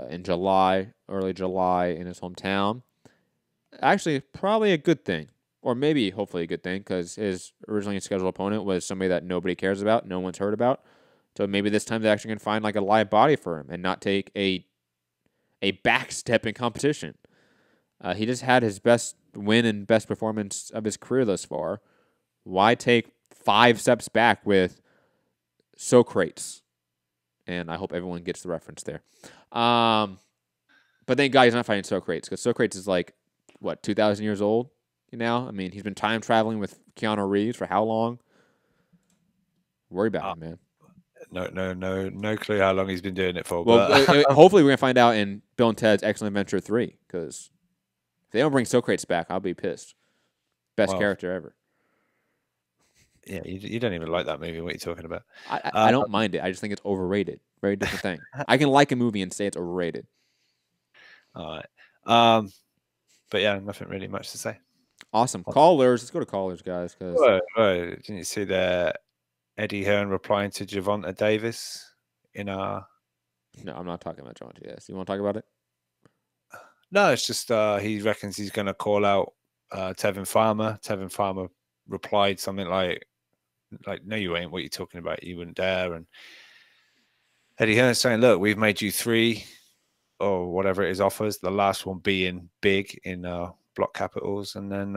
in July, early July, in his hometown. Actually, probably a good thing. Or maybe, hopefully, a good thing, because his originally scheduled opponent was somebody that nobody cares about, no one's heard about. So maybe this time they're actually going to find like a live body for him and not take a backstep in competition. He just had his best win and best performance of his career thus far. Why take 5 steps back with Socrates? And I hope everyone gets the reference there. But thank God he's not fighting Socrates, because Socrates is like, what, 2,000 years old now? I mean, he's been time traveling with Keanu Reeves for how long? Worry about him, man. No clue how long he's been doing it for. Well, but hopefully we're going to find out in Bill and Ted's Excellent Adventure 3, because if they don't bring Socrates back, I'll be pissed. Best character ever. Yeah, you don't even like that movie. What are you talking about? I don't mind it. I just think it's overrated. Very different thing. I can like a movie and say it's overrated. All right. But yeah, nothing really much to say. Awesome. Callers. Let's go to callers, guys. Didn't you see that Eddie Hearn replying to Gervonta Davis in our... No, I'm not talking about Gervonta. Yes. You want to talk about it? No, it's just he reckons he's going to call out Tevin Farmer. Tevin Farmer replied something like, "No, you ain't. What you talking about? You wouldn't dare." And Eddie Hearn's saying, look, we've made you 3 or whatever it is offers, the last one being big in block capitals, and then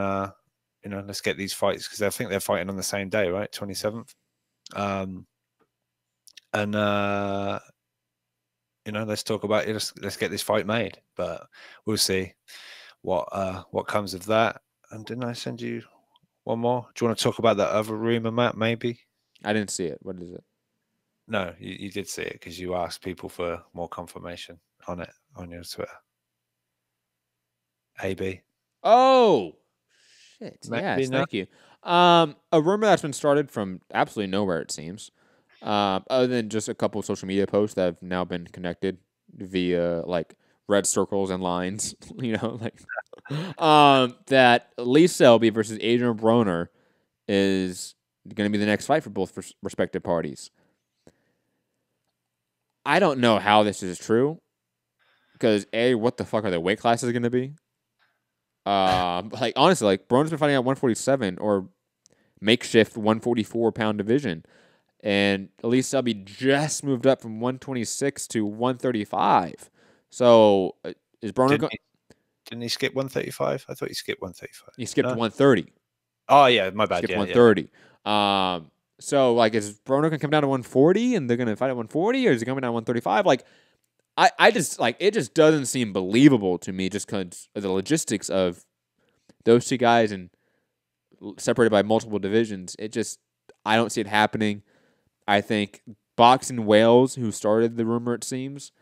let's get these fights, because I think they're fighting on the same day, right? 27th. Let's talk about it. Let's get this fight made, but we'll see what comes of that. And didn't I send you one more? Do you want to talk about that other rumor, Matt? Maybe I didn't see it. What is it? No, you did see it because you asked people for more confirmation on it on your Twitter. AB. Oh, shit. Maybe yes, not. thank you. A rumor that's been started from absolutely nowhere, it seems. Other than just a couple of social media posts that have now been connected via like red circles and lines, that Lee Selby versus Adrian Broner is going to be the next fight for both respective parties. I don't know how this is true, because what the fuck are the weight classes going to be? Honestly, Broner's been fighting at 147 or makeshift 144-pound division, and Lee Selby just moved up from 126 to 135. So is Broner? Didn't he skip 135? I thought he skipped 135. He skipped 130. Oh yeah, my bad. Skipped Yeah, 130. Yeah. So is Broner gonna come down to 140 and they're gonna fight at 140, or is he coming down to 135? I just it just doesn't seem believable to me, just because of the logistics of those two guys and separated by multiple divisions. I don't see it happening. I think Boxing Wales, who started the rumor, it seems,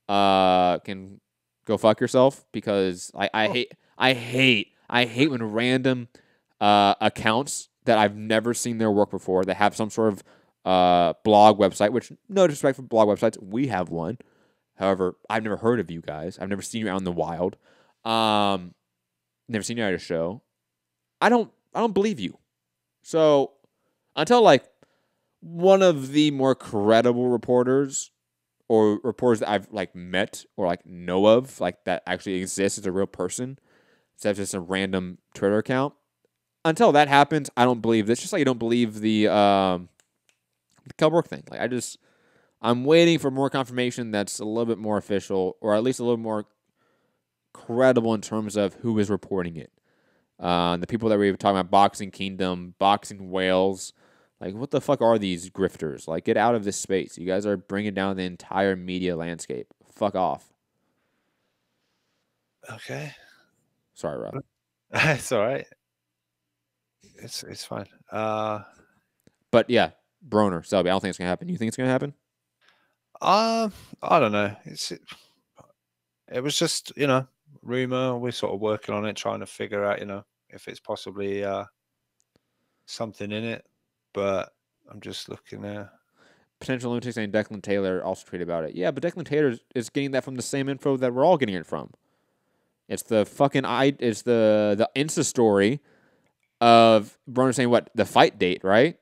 can go fuck yourself, because I hate when random accounts that I've never seen their work before, that have some sort of blog website, which, no disrespect for blog websites, we have one. However, I've never heard of you guys. I've never seen you out in the wild. Never seen you at a show. I don't believe you. So until one of the more credible reporters, or reporters that I've met or know of, that actually exists as a real person, instead of just a random Twitter account, until that happens, I don't believe this. Just like I don't believe the Kell Brook thing. I'm waiting for more confirmation that's a little bit more official, or at least a little more credible in terms of who is reporting it. The people that we were talking about, Boxing Kingdom, Boxing Wales, what the fuck are these grifters? Get out of this space. You guys are bringing down the entire media landscape. Fuck off. Okay. Sorry, Rob. It's all right. It's fine. But yeah, Broner, Selby, I don't think it's gonna happen. You think it's gonna happen? I don't know. It was just rumor. We're sort of working on it, trying to figure out if it's possibly something in it. But I'm just looking there. Potential lunatic saying Declan Taylor also tweeted about it. Yeah, but Declan Taylor is getting that from the same info that we're all getting it from. It's the fucking it's the Insta story of Broner saying the fight date, right?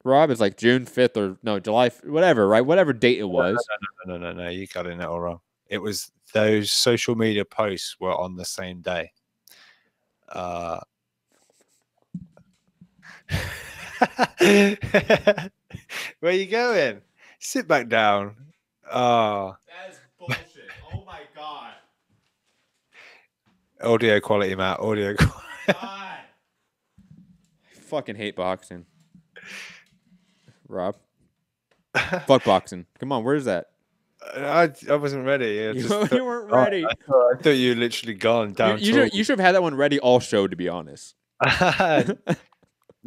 Rob, it's June 5th or no, July, whatever, right? Whatever date it was. No, you got it all wrong. It was those social media posts were on the same day. Where you going? Sit back down. Oh. That is bullshit. Oh my god. Audio quality, Matt. Audio quality. God. Fucking hate boxing. Rob. Fuck boxing. Come on, where's that? I wasn't ready. You weren't ready. I thought you were literally gone down. You should have had that one ready all show, to be honest.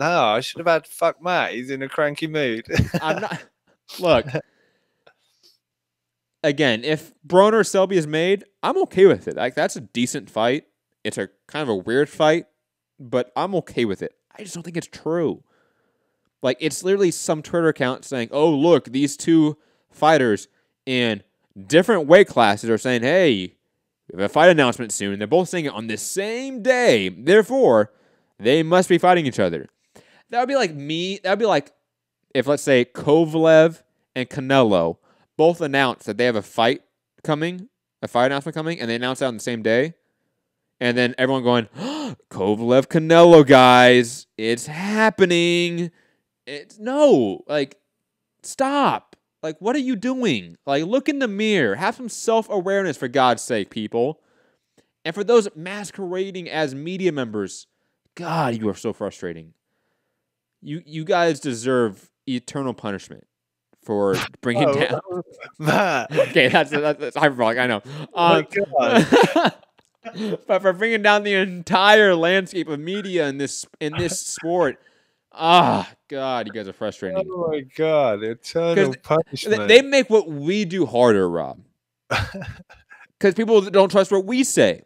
No, I should have had fuck Matt. He's in a cranky mood. I'm not. Look. Again, if Broner Selby is made, I'm okay with it. That's a decent fight. It's a kind of a weird fight, but I'm okay with it. I just don't think it's true. It's literally some Twitter account saying, oh, look, these two fighters in different weight classes are saying, hey, we have a fight announcement soon. They're both saying it on the same day. Therefore, they must be fighting each other. That would be like me. That would be like if, let's say, Kovalev and Canelo both announce that they have a fight announcement coming, and they announce that on the same day. And then everyone going, oh, Kovalev, Canelo, guys, it's happening. Stop. Like, what are you doing? Like, look in the mirror. Have some self-awareness, for God's sake, people. And for those masquerading as media members, God, you are so frustrating. You guys deserve eternal punishment for bringing down. Matt. Okay, that's hyperbolic. I know. Oh my God. But for bringing down the entire landscape of media in this sport, God, you guys are frustrating. Oh my God, eternal punishment. They make what we do harder, Rob. Because people don't trust what we say.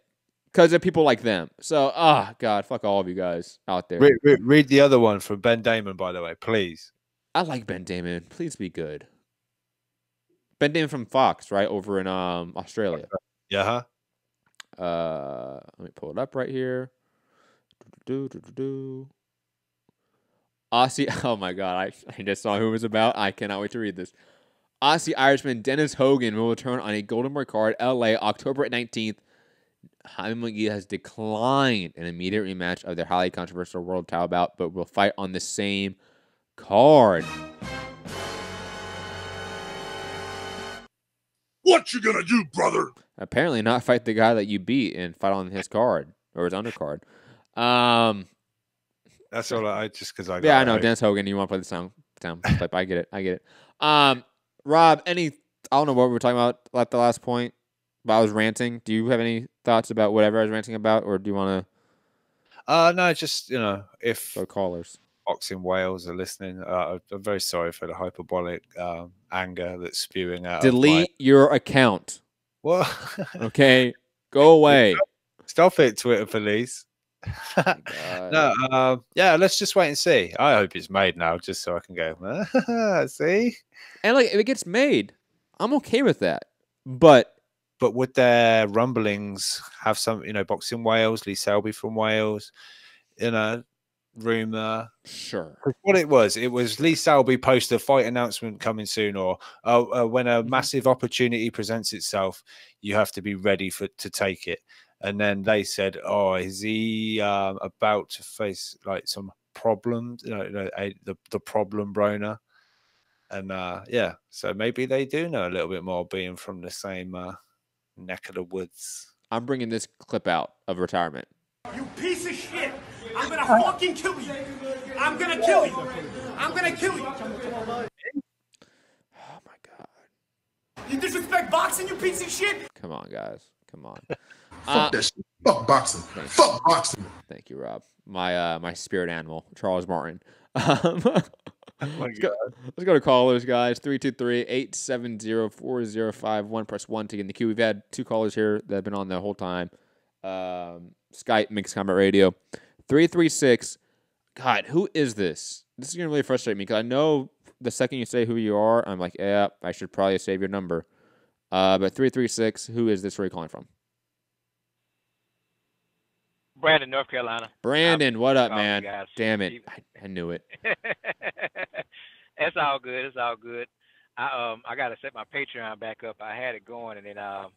Because of people like them. So, God, fuck all of you guys out there. Read the other one from Ben Damon, by the way, please. I like Ben Damon. Please be good. Ben Damon from Fox, right? Over in Australia. Yeah. Let me pull it up right here. Aussie. Oh my God, I just saw who it was about. I cannot wait to read this. Aussie Irishman Dennis Hogan will return on a Golden Boy card, LA, October 19th. Jaime Munguia has declined an immediate rematch of their highly controversial world title bout, but will fight on the same card. What you gonna do, brother? Apparently not fight the guy that you beat and fight on his card or his undercard. That's all I just because I got. Yeah, I know. Dennis Hogan, you want to play the sound clip. I get it. Rob, I don't know what we were talking about at the last point, but I was ranting. Do you have any thoughts about whatever I was ranting about, or do you want to? No, just, if callers boxing Wales are listening, I'm very sorry for the hyperbolic anger that's spewing out. Delete your account. What? Okay, go away. Stop it, Twitter police. No, let's just wait and see. I hope it's made now, just so I can go. See, and like if it gets made, I'm okay with that. But would their rumblings have some? Boxing Wales, Lee Selby from Wales, rumor. Sure. What it was Lee Selby posted a fight announcement coming soon, or when a massive opportunity presents itself, you have to be ready to take it. And then they said, "Oh, is he about to face like some problems? The problem Broner." And so maybe they do know a little bit more, being from the same neck of the woods. I'm bringing this clip out of retirement. You piece of shit! I'm gonna fucking kill you! I'm gonna kill you! I'm gonna kill you! Oh my God! You disrespect boxing, you piece of shit! Come on, guys. Come on. Fuck that shit. Fuck boxing. Fuck boxing. Thank you, Rob. My spirit animal, Charles Martin. Let's go to callers, guys. 323-870-4051. Press 1 to get in the queue. We've had 2 callers here that have been on the whole time. Skype, Mixed Combat Radio. 336. God, who is this? This is going to really frustrate me because I know the second you say who you are, I'm like, yeah, I should probably save your number. But 336, who is this? Where are you calling from? Brandon, North Carolina. Brandon, what up, man? Damn it. I knew it. It's all good. It's all good. I got to set my Patreon back up. I had it going, and then I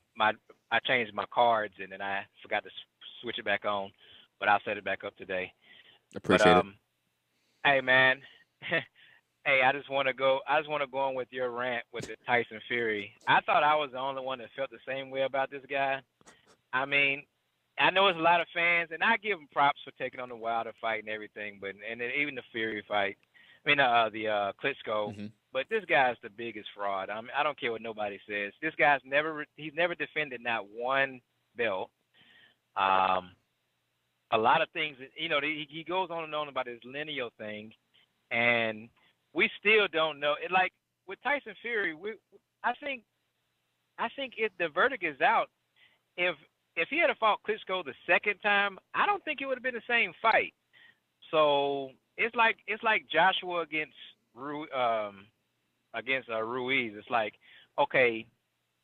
changed my cards, and then I forgot to switch it back on. But I'll set it back up today. Appreciate it. Hey, man. Hey, I just want to go on with your rant with the Tyson Fury. I thought I was the only one that felt the same way about this guy. I mean, I know it's a lot of fans, and I give him props for taking on the Wilder fight and everything, but even the Fury fight. I mean, the Klitschko. Mm-hmm. But this guy's the biggest fraud. I mean, I don't care what nobody says. This guy's never defended not one belt. A lot of things, he goes on and on about his lineal thing, and we still don't know. Like with Tyson Fury, I think if the verdict is out, if he had fought Klitschko the second time, I don't think it would have been the same fight. So it's like Joshua against Ruiz. It's like, okay,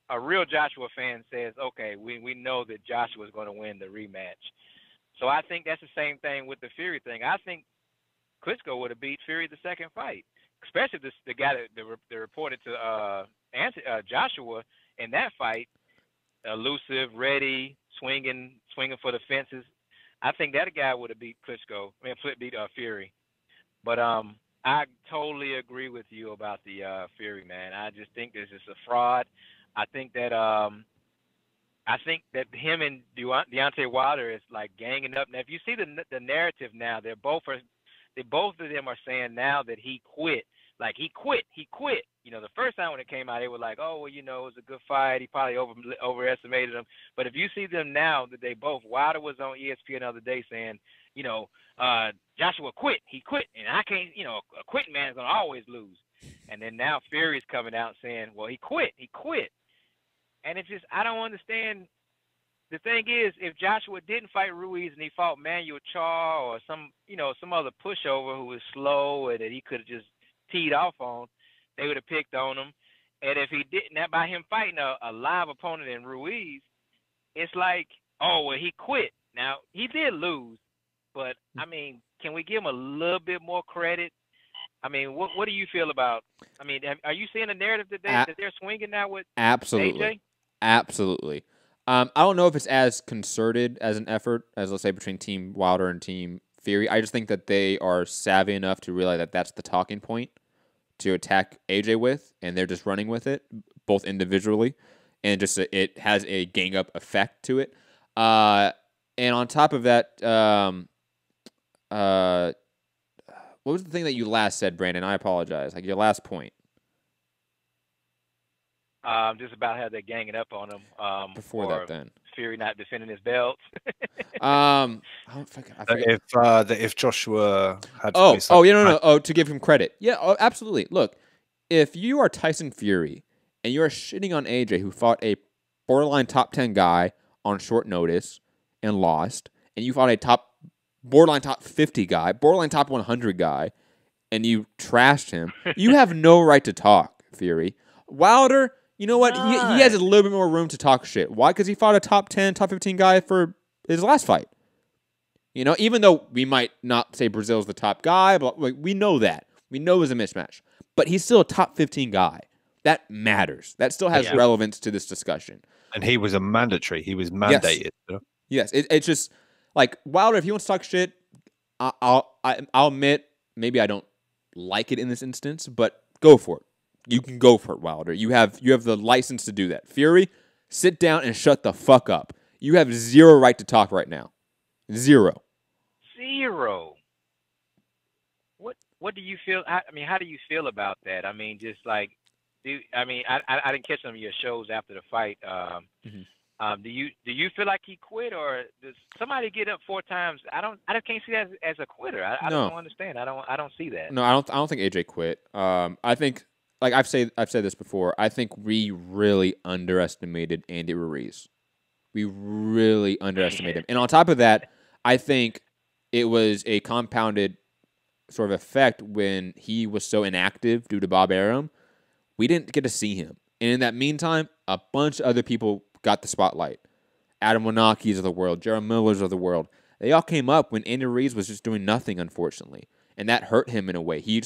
a real Joshua fan says, okay, we know that Joshua is going to win the rematch. So I think that's the same thing with the Fury thing. I think Klitschko would have beat Fury the second fight, especially the guy that reported to Joshua in that fight, elusive, ready, swinging for the fences. I think that guy would have beat Klitschko. Beat Fury. But I totally agree with you about the Fury, man. I just think this is a fraud. I think that him and Deontay Wilder is like ganging up. Now, if you see the narrative now, they both of them are saying now that he quit. Like he quit. You know, the first time when it came out, they were like, "Oh, well, you know, it was a good fight. He probably overestimated him." But if you see them now, that they both, Wilder was on ESPN the other day saying, you know, Joshua quit. He quit, and I can't. You know, a quitting man is gonna always lose. And then now Fury's coming out saying, "Well, he quit. And it's just, I don't understand. The thing is, if Joshua didn't fight Ruiz and he fought Manuel Char or some other pushover who was slow and that he could have just teed off on, they would have picked on him. And if he didn't, that by him fighting a live opponent in Ruiz, it's like, oh, well, he quit. Now, he did lose, but, I mean, can we give him a little bit more credit? I mean, what do you feel about, I mean, are you seeing a narrative that they're swinging now with Absolutely. AJ? Absolutely. I don't know if it's as concerted as an effort as, let's say, between Team Wilder and Team Fury. I just think that they are savvy enough to realize that that's the talking point to attack AJ with, and they're just running with it, both individually, and just it has a gang-up effect to it. And on top of that, what was the thing that you last said, Brandon? I apologize. Like your last point. Just about how they're ganging up on him. Before that, then Fury not defending his belt. I forget. If Joshua had to give him credit. Yeah, absolutely. Look, if you are Tyson Fury and you are shitting on AJ, who fought a borderline top 10 guy on short notice and lost, and you fought a borderline top 50 guy, borderline top 100 guy, and you trashed him, you have no right to talk, Fury. Wilder, you know what? He has a little bit more room to talk shit. Why? Because he fought a top 10, top 15 guy for his last fight. You know, even though we might not say Brazil's the top guy, but we know that. We know it was a mismatch. But he's still a top 15 guy. That matters. That still has relevance to this discussion. And he was a mandatory. He was mandated. Yes. It's just like Wilder, if he wants to talk shit, I'll admit maybe I don't like it in this instance, but go for it. You can go for it, Wilder. You have the license to do that. Fury, sit down and shut the fuck up. You have zero right to talk right now. Zero. What do you feel? I mean, how do you feel about that? I mean, just like, I didn't catch some of your shows after the fight. Do you feel like he quit, or does somebody get up 4 times? I can't see that as a quitter. I don't understand. I don't see that. No, I don't think AJ quit. I think, like I've said this before, I think we really underestimated Andy Ruiz. We really underestimated him. And on top of that, I think it was a compounded sort of effect when he was so inactive due to Bob Arum. We didn't get to see him. And in that meantime, a bunch of other people got the spotlight. Adam Wanakis of the world, Jared Millers of the world. They all came up when Andy Ruiz was just doing nothing, unfortunately. And that hurt him in a way. He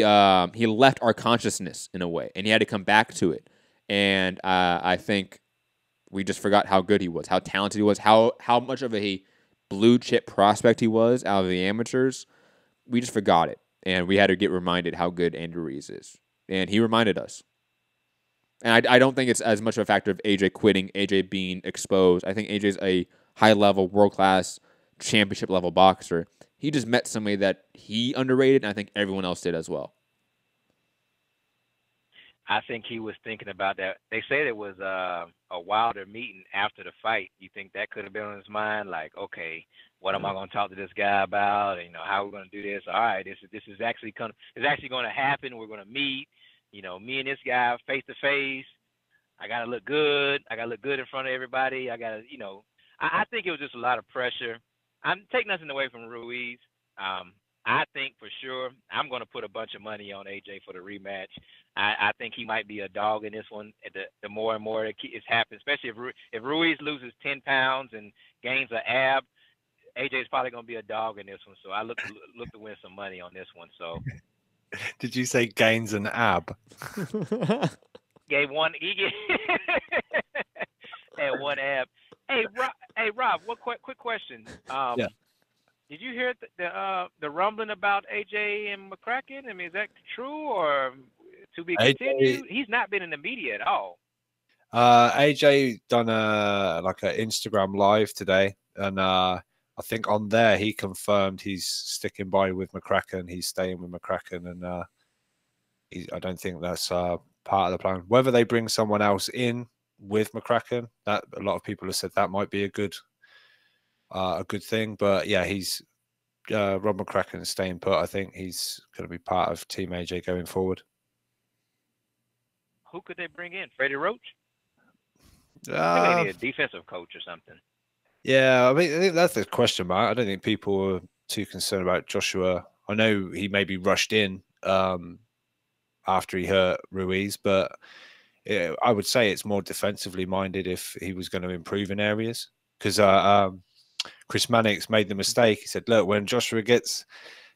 left our consciousness in a way, and he had to come back to it. And I think we just forgot how good he was, how talented he was, how much of a blue chip prospect he was out of the amateurs. We just forgot it, and we had to get reminded how good Andy Ruiz is. And he reminded us. And I don't think it's as much of a factor of AJ quitting, AJ being exposed. I think AJ's a high-level, world-class, championship-level boxer. He just met somebody that he underrated, and I think everyone else did as well. I think he was thinking about that. They said it was a Wilder meeting after the fight. You think that could have been on his mind? Like, okay, what am I going to talk to this guy about? You know, how are we going to do this? All right, this is actually going to happen. We're going to meet. You know, me and this guy face to face. I got to look good. I got to look good in front of everybody. I got to, you know, I think it was just a lot of pressure. I'm taking nothing away from Ruiz. I think for sure I'm going to put a bunch of money on AJ for the rematch. I think he might be a dog in this one. The more and more it's happened, especially if Ruiz loses 10 pounds and gains an ab, AJ is probably going to be a dog in this one. So I look to win some money on this one. So. Did you say gains an ab? Gave one. Had one ab. Hey, Rob. What quick question? Yeah. Did you hear the rumbling about AJ and McCracken? I mean, is that true or to be continued? He's not been in the media at all. AJ done a Instagram live today, and I think on there he confirmed he's sticking by with McCracken. He's staying with McCracken, and I don't think that's part of the plan. Whether they bring someone else in with McCracken, that a lot of people have said that might be a good thing. But yeah, he's Rob McCracken is staying put. I think he's going to be part of Team AJ going forward. Who could they bring in? Freddie Roach? They need a defensive coach or something. Yeah, I think that's the question mark. I don't think people are too concerned about Joshua. I know he maybe rushed in after he hurt Ruiz, but I would say it's more defensively minded if he was going to improve in areas. Because Chris Mannix made the mistake. He said, look, when Joshua gets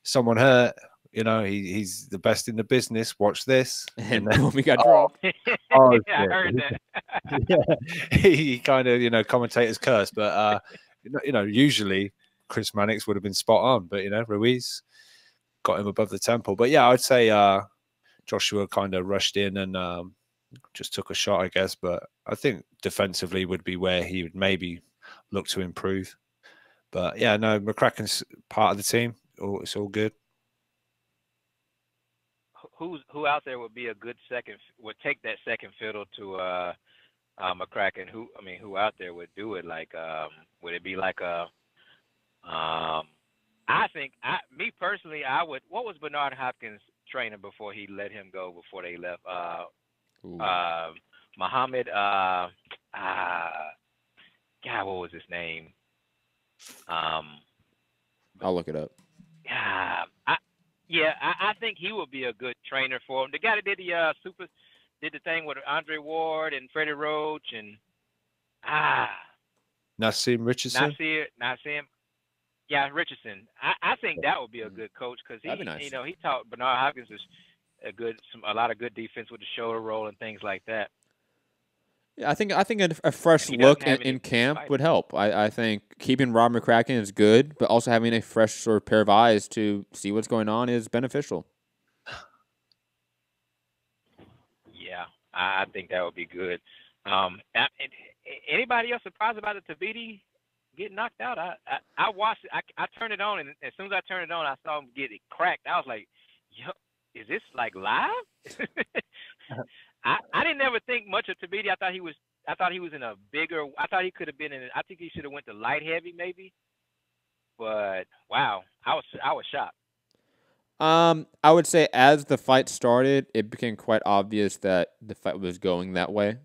someone hurt, you know, he's the best in the business. Watch this. And then we got dropped. Yeah, I heard that. Yeah, he kind of, you know, commentator's curse. But, you know, usually Chris Mannix would have been spot on. But, you know, Ruiz got him above the temple. But, yeah, I'd say Joshua kind of rushed in and just took a shot, I guess. But I think defensively would be where he would maybe look to improve. But, yeah, no, McCracken's part of the team. It's all good. Who out there would be a good would take that second fiddle to McCracken? Who out there would do it? Like, would it be like I think me personally, I would. What was Bernard Hopkins' trainer before he let him go? Before they left, Muhammad. God, what was his name? I'll look it up. I think he would be a good trainer for him. The guy that did the thing with Andre Ward and Freddie Roach and Nassim Richardson. Nassim. Yeah, Richardson. I think that would be a good coach because he, nice. You know, he taught Bernard Hopkins a lot of good defense with the shoulder roll and things like that. Yeah, I think a fresh look in camp would help. I think keeping Rob McCracken is good, but also having a fresh sort of pair of eyes to see what's going on is beneficial. Yeah, I think that would be good. Anybody else surprised about the Tabiti getting knocked out? I watched it. I turned it on, and as soon as I turned it on, I saw him get it cracked. I was like, "Yo, is this like live?" I didn't ever think much of Tabiti. I thought he was in a bigger. I thought he could have been in. I think he should have went to light heavy maybe. But wow, I was shocked. I would say as the fight started, it became quite obvious that the fight was going that way.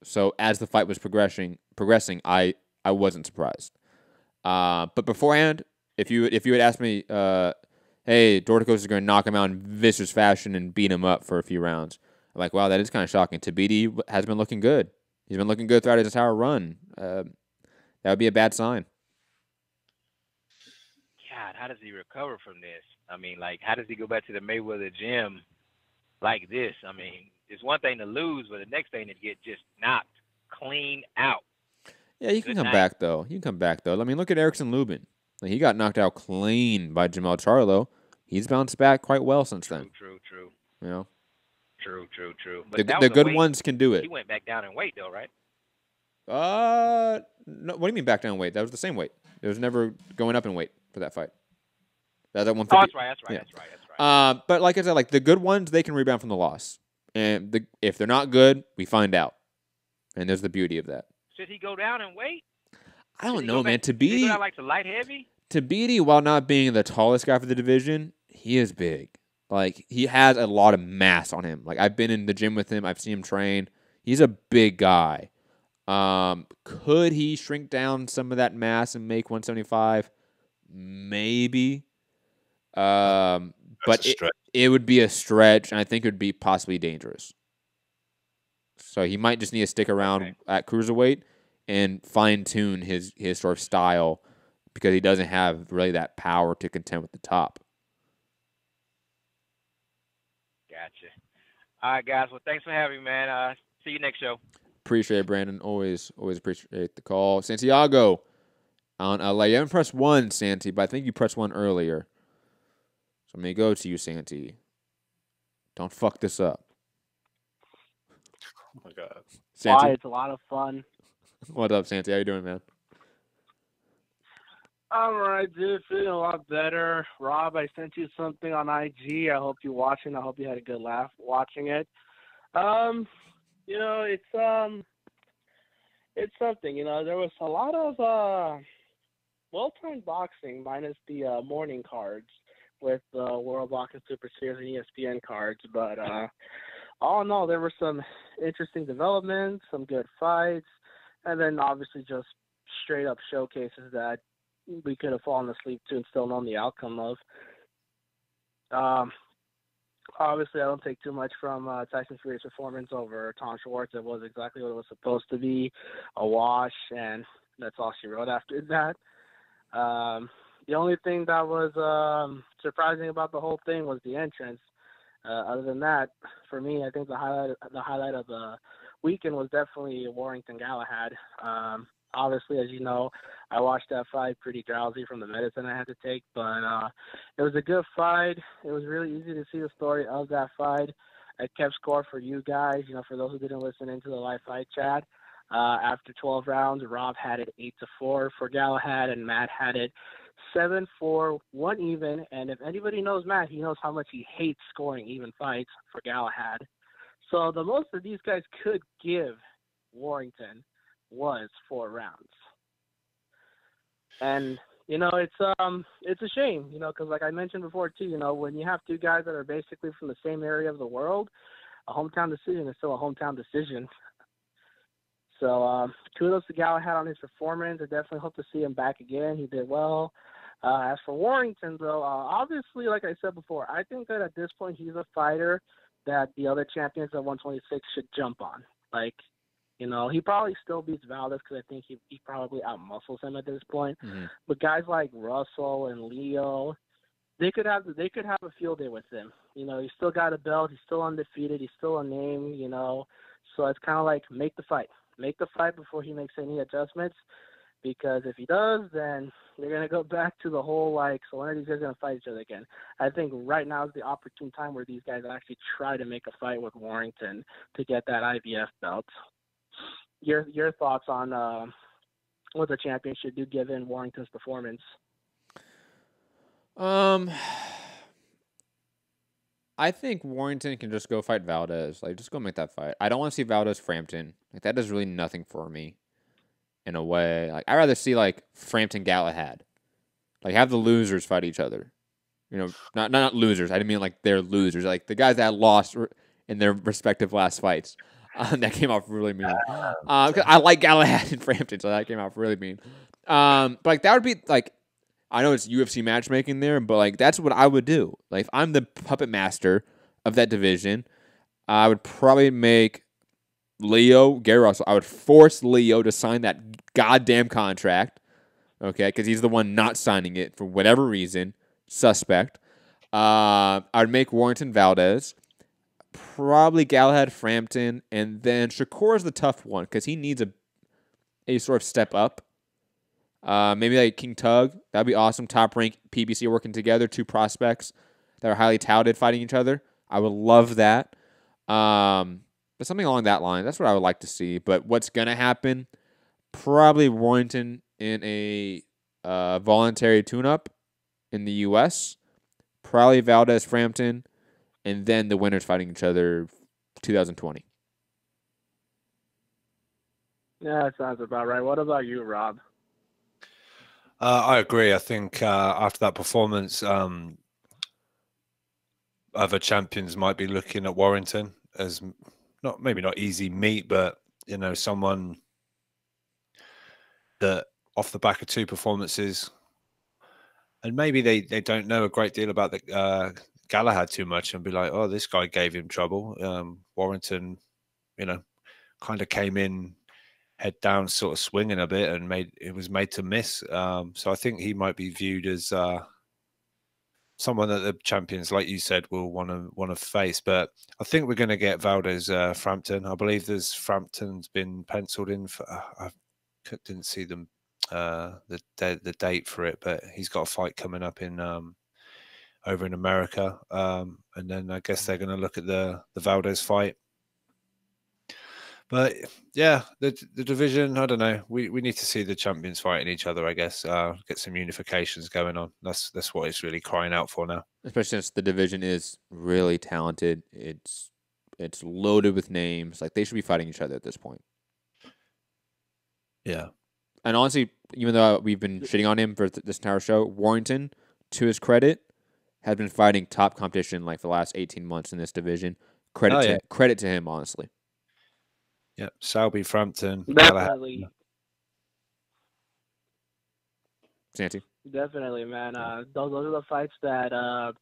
So as the fight was progressing, I wasn't surprised. But beforehand, if you had asked me, hey, Dorticos is going to knock him out in vicious fashion and beat him up for a few rounds, I'm like, wow, that is kind of shocking. Tabiti has been looking good. He's been looking good throughout his entire run. That would be a bad sign. God, how does he recover from this? I mean, like, how does he go back to the Mayweather gym like this? I mean, it's one thing to lose, but the next thing to get just knocked clean out. Yeah, you can come back, though. I mean, look at Erickson Lubin. Like, he got knocked out clean by Jamal Charlo. He's bounced back quite well since then. True. You know? True. But the good ones can do it. He went back down in weight, though, right? No. What do you mean back down in weight? That was the same weight. It was never going up in weight for that fight. That 150. Oh, that's right. But like I said, like the good ones, they can rebound from the loss. And if they're not good, we find out. And there's the beauty of that. Should he go down in weight? I don't know, man. Tabiti, like to light heavy? Tabiti, while not being the tallest guy for the division, he is big. Like, he has a lot of mass on him. Like, I've been in the gym with him. I've seen him train. He's a big guy. Could he shrink down some of that mass and make 175? Maybe. But it would be a stretch, and I think it would be possibly dangerous. So he might just need to stick around at cruiserweight and fine-tune his sort of style because he doesn't have really that power to contend with the top. Gotcha. All right, guys. Well, thanks for having me, man. See you next show. Appreciate it, Brandon. Always appreciate the call. Santiago, on LA. You haven't pressed 1, Santi, but I think you pressed 1 earlier. So let me go to you, Santi. Don't fuck this up. Oh my God. Santi? Why? It's a lot of fun. What up, Santi? How you doing, man? I'm alright, dude. Feeling a lot better. Rob, I sent you something on IG. I hope you're watching. I hope you had a good laugh watching it. You know, it's something. You know, there was a lot of well-timed boxing minus the morning cards with the World Boxing Super Series and ESPN cards. But all in all, there were some interesting developments, some good fights, and then obviously just straight-up showcases that we could have fallen asleep to and still known the outcome of. Obviously, I don't take too much from Tyson Fury's performance over Tom Schwarz. It was exactly what it was supposed to be, a wash, and that's all she wrote after that. The only thing that was surprising about the whole thing was the entrance. Other than that, for me, I think the highlight of the weekend was definitely Warrington Galahad. Obviously, as you know, I watched that fight pretty drowsy from the medicine I had to take, but it was a good fight. It was really easy to see the story of that fight. I kept score for you guys, you know, for those who didn't listen into the live fight chat. After 12 rounds, Rob had it 8-4 for Galahad, and Matt had it 7-4, 1 even. And if anybody knows Matt, he knows how much he hates scoring even fights for Galahad. So the most that these guys could give Warrington was 4 rounds. And, you know, it's a shame, you know, because like I mentioned before too, you know, when you have 2 guys that are basically from the same area of the world, a hometown decision is still a hometown decision. So kudos to Galahad on his performance. I definitely hope to see him back again. He did well. As for Warrington, though, obviously, like I said before, I think that at this point he's a fighter that the other champions at 126 should jump on. Like, you know, he probably still beats Valdez because I think he probably outmuscles him at this point. Mm-hmm. But guys like Russell and Leo, they could have a field day with him. You know, he's still got a belt. He's still undefeated. He's still a name, you know. So it's kind of like make the fight. Make the fight before he makes any adjustments, because if he does, then they're going to go back to the whole, like, so when are these guys going to fight each other again? I think right now is the opportune time where these guys actually try to make a fight with Warrington to get that IBF belt. Your thoughts on what the champion should do given Warrington's performance? I think Warrington can just go fight Valdez. Like, just go make that fight. I don't want to see Valdez Frampton. Like, that does really nothing for me in a way. Like, I'd rather see, like, Frampton Galahad. Like, have the losers fight each other. You know, not losers. I didn't mean, like, they're losers. Like, the guys that lost in their respective last fights. That came off really mean. I like Galahad and Frampton, so that came off really mean. But, like, that would be, like, I know it's UFC matchmaking there, but, like, that's what I would do. Like, if I'm the puppet master of that division, I would probably make Gary Russell. I would force Leo to sign that goddamn contract, okay, because he's the one not signing it for whatever reason. Suspect. I would make Warrington Valdez, probably Galahad Frampton, and then Shakur is the tough one because he needs a sort of step up. Maybe like King Tug. That'd be awesome. Top rank PBC working together. 2 prospects that are highly touted fighting each other. I would love that. But something along that line. That's what I would like to see. But what's going to happen? Probably Warrington in a voluntary tune-up in the U.S. Probably Valdez Frampton. And then the winners fighting each other 2020. Yeah, that sounds about right. What about you, Rob? I agree. I think after that performance, other champions might be looking at Warrington as maybe not easy meat, but you know, someone that off the back of 2 performances, and maybe they don't know a great deal about the Galahad too much, and be like, oh, this guy gave him trouble. Warrington, you know, kind of came in head down, sort of swinging a bit, and was made to miss. So I think he might be viewed as someone that the champions, like you said, will want to face. But I think we're going to get Valdez Frampton. I believe Frampton's been penciled in for. I didn't see them the date for it, but he's got a fight coming up in over in America, and then I guess they're going to look at the Valdez fight. But yeah, the division, I don't know. We need to see the champions fighting each other, I guess. Get some unifications going on. That's what it's really crying out for now. Especially since the division is really talented. It's loaded with names. Like, they should be fighting each other at this point. Yeah. And honestly, even though we've been shitting on him for this entire show, Warrington, to his credit, has been fighting top competition like for the last 18 months in this division. Credit to him, honestly. Yeah, Selby, Frampton, definitely. Galahad. Santi? Definitely, man. Those are the fights that,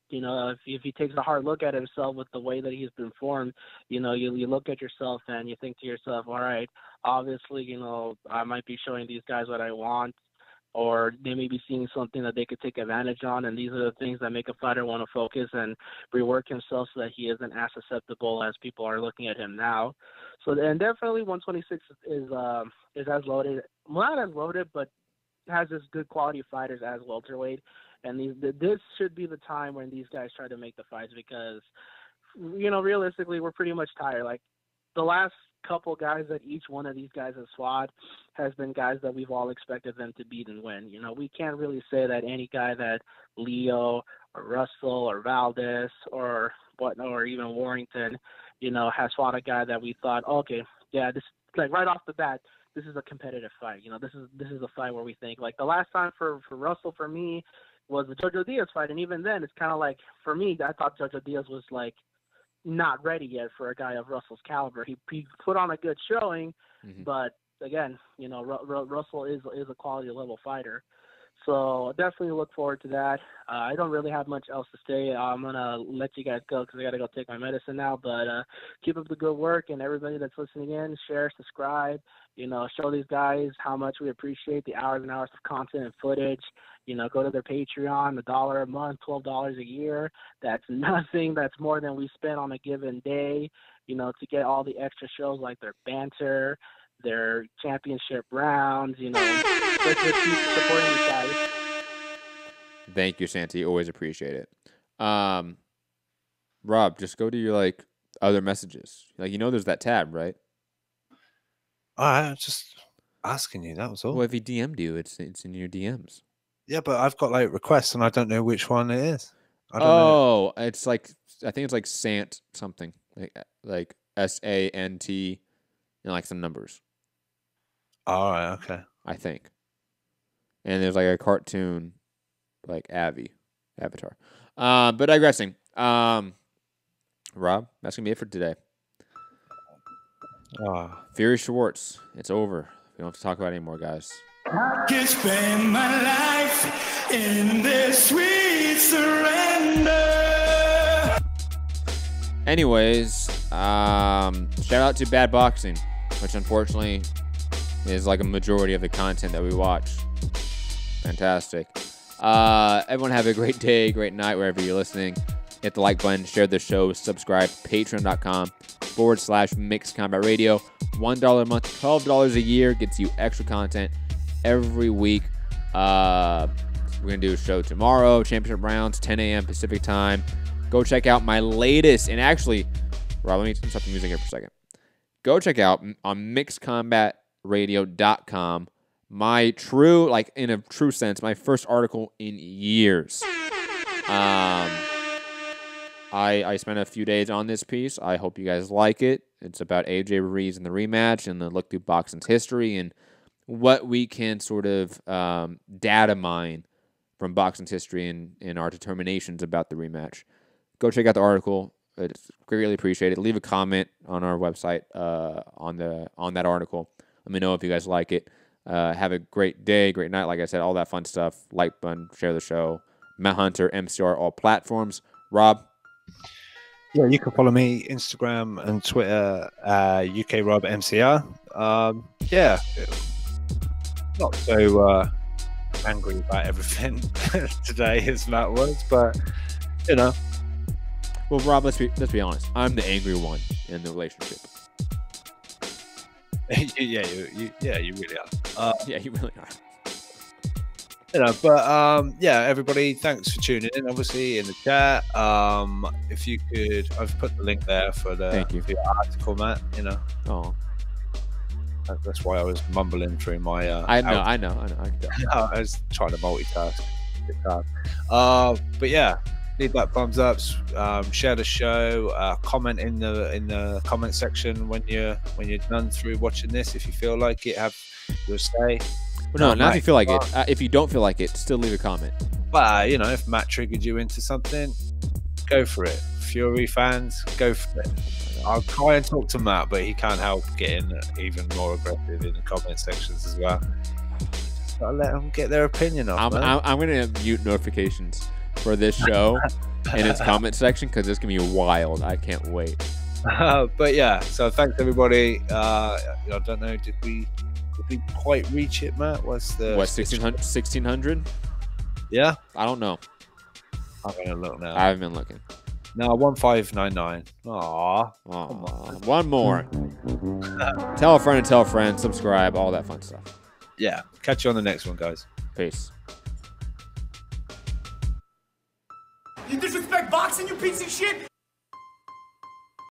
you know, if he takes a hard look at himself with the way that he's been formed, you know, you look at yourself and you think to yourself, all right, obviously, you know, I might be showing these guys what I want, or they may be seeing something that they could take advantage on, and these are the things that make a fighter want to focus and rework himself so that he isn't as susceptible as people are looking at him now. So, and definitely 126 is as loaded, well, not as loaded, but has as good quality fighters as welterweight, and this should be the time when these guys try to make the fights, because, you know, realistically, we're pretty much tired. Like, the last couple guys that each one of these guys has fought has been guys that we've all expected them to beat and win. You know, we can't really say that any guy that Leo or Russell or Valdez or even Warrington, you know, has fought a guy that we thought, okay, yeah, this, like, right off the bat, this is a competitive fight. You know, this is a fight where we think, like, the last time for Russell, for me, was the Jojo Diaz fight, and even then, it's kind of like, for me, I thought Jojo Diaz was, like, not ready yet for a guy of Russell's caliber. He put on a good showing, but again, you know, Russell is a quality level fighter. So definitely look forward to that. I don't really have much else to say. I'm going to let you guys go because I got to go take my medicine now. But keep up the good work, and everybody that's listening in, share, subscribe, you know, show these guys how much we appreciate the hours and hours of content and footage. You know, go to their Patreon, $1 a month, $12 a year. That's nothing. That's more than we spend on a given day, you know, to get all the extra shows like their banter, their championship rounds, you know. Let's just keep supporting these guys. Thank you, Santi. Always appreciate it. Rob, just go to your, like, other messages. Like, you know there's that tab, right? I'm just asking you. That was all. Well, if he DM'd you, it's in your DMs. Yeah, but I've got, like, requests, and I don't know which one it is. I don't know. It's like, I think it's like Sant something. Like SANT, and like some numbers. All right, okay. I think. And there's like a cartoon, like Avatar. But digressing. Rob, that's going to be it for today. Fury Schwarz, it's over. We don't have to talk about it anymore, guys. I can spend my life in this sweet surrender. Anyways, shout out to Bad Boxing, which unfortunately is like a majority of the content that we watch. Fantastic. Everyone have a great day, great night, wherever you're listening. Hit the like button, share the show, subscribe, patreon.com/Mixed Combat Radio. $1 a month, $12 a year gets you extra content every week. We're going to do a show tomorrow, championship rounds, 10 a.m. Pacific time. Go check out my latest, and actually, Rob, let me stop the music here for a second. Go check out on mixedcombatradio.com my true, like in a true sense, my first article in years. I spent a few days on this piece. I hope you guys like it. It's about AJ Ruiz and the rematch and the look through boxing's history and what we can sort of data mine from boxing's history and our determinations about the rematch. Go check out the article. It's greatly appreciated. Leave a comment on our website on that article. Let me know if you guys like it. Have a great day, great night. Like I said, all that fun stuff. Like button, share the show. Matt Hunter, MCR, all platforms. Rob? Yeah, you can follow me Instagram and Twitter, UKRobMCR. Yeah, not so angry about everything today as Matt was, but you know. Well, Rob, let's be honest. I'm the angry one in the relationship. Yeah, you really are. Yeah, you really are. Yeah, everybody, thanks for tuning in. Obviously, in the chat, if you could, I've put the link there for the for your article, Matt. Oh, that's why I was mumbling through my. I know. I was trying to multitask. But yeah, leave that thumbs up, share the show, comment in the comment section when you're done through watching this. If you feel like it, have your say. Well, no, not if you feel like it. If you don't feel like it, still leave a comment. But if Matt triggered you into something, go for it. Fury fans, go for it. I'll try and talk to Matt, but he can't help getting even more aggressive in the comment sections as well. Gotta let them get their opinion off. I'm gonna mute notifications for this show in its comment section because it's gonna be wild. I can't wait. But yeah, so thanks everybody. I don't know, did we quite reach it, Matt? What's 1600? Yeah, I don't know. I'm gonna look now. I haven't been looking. No, 1599. Aww. One more. Tell a friend and tell a friend. Subscribe. All that fun stuff. Yeah. Catch you on the next one, guys. Peace. You disrespect boxing, you piece of shit?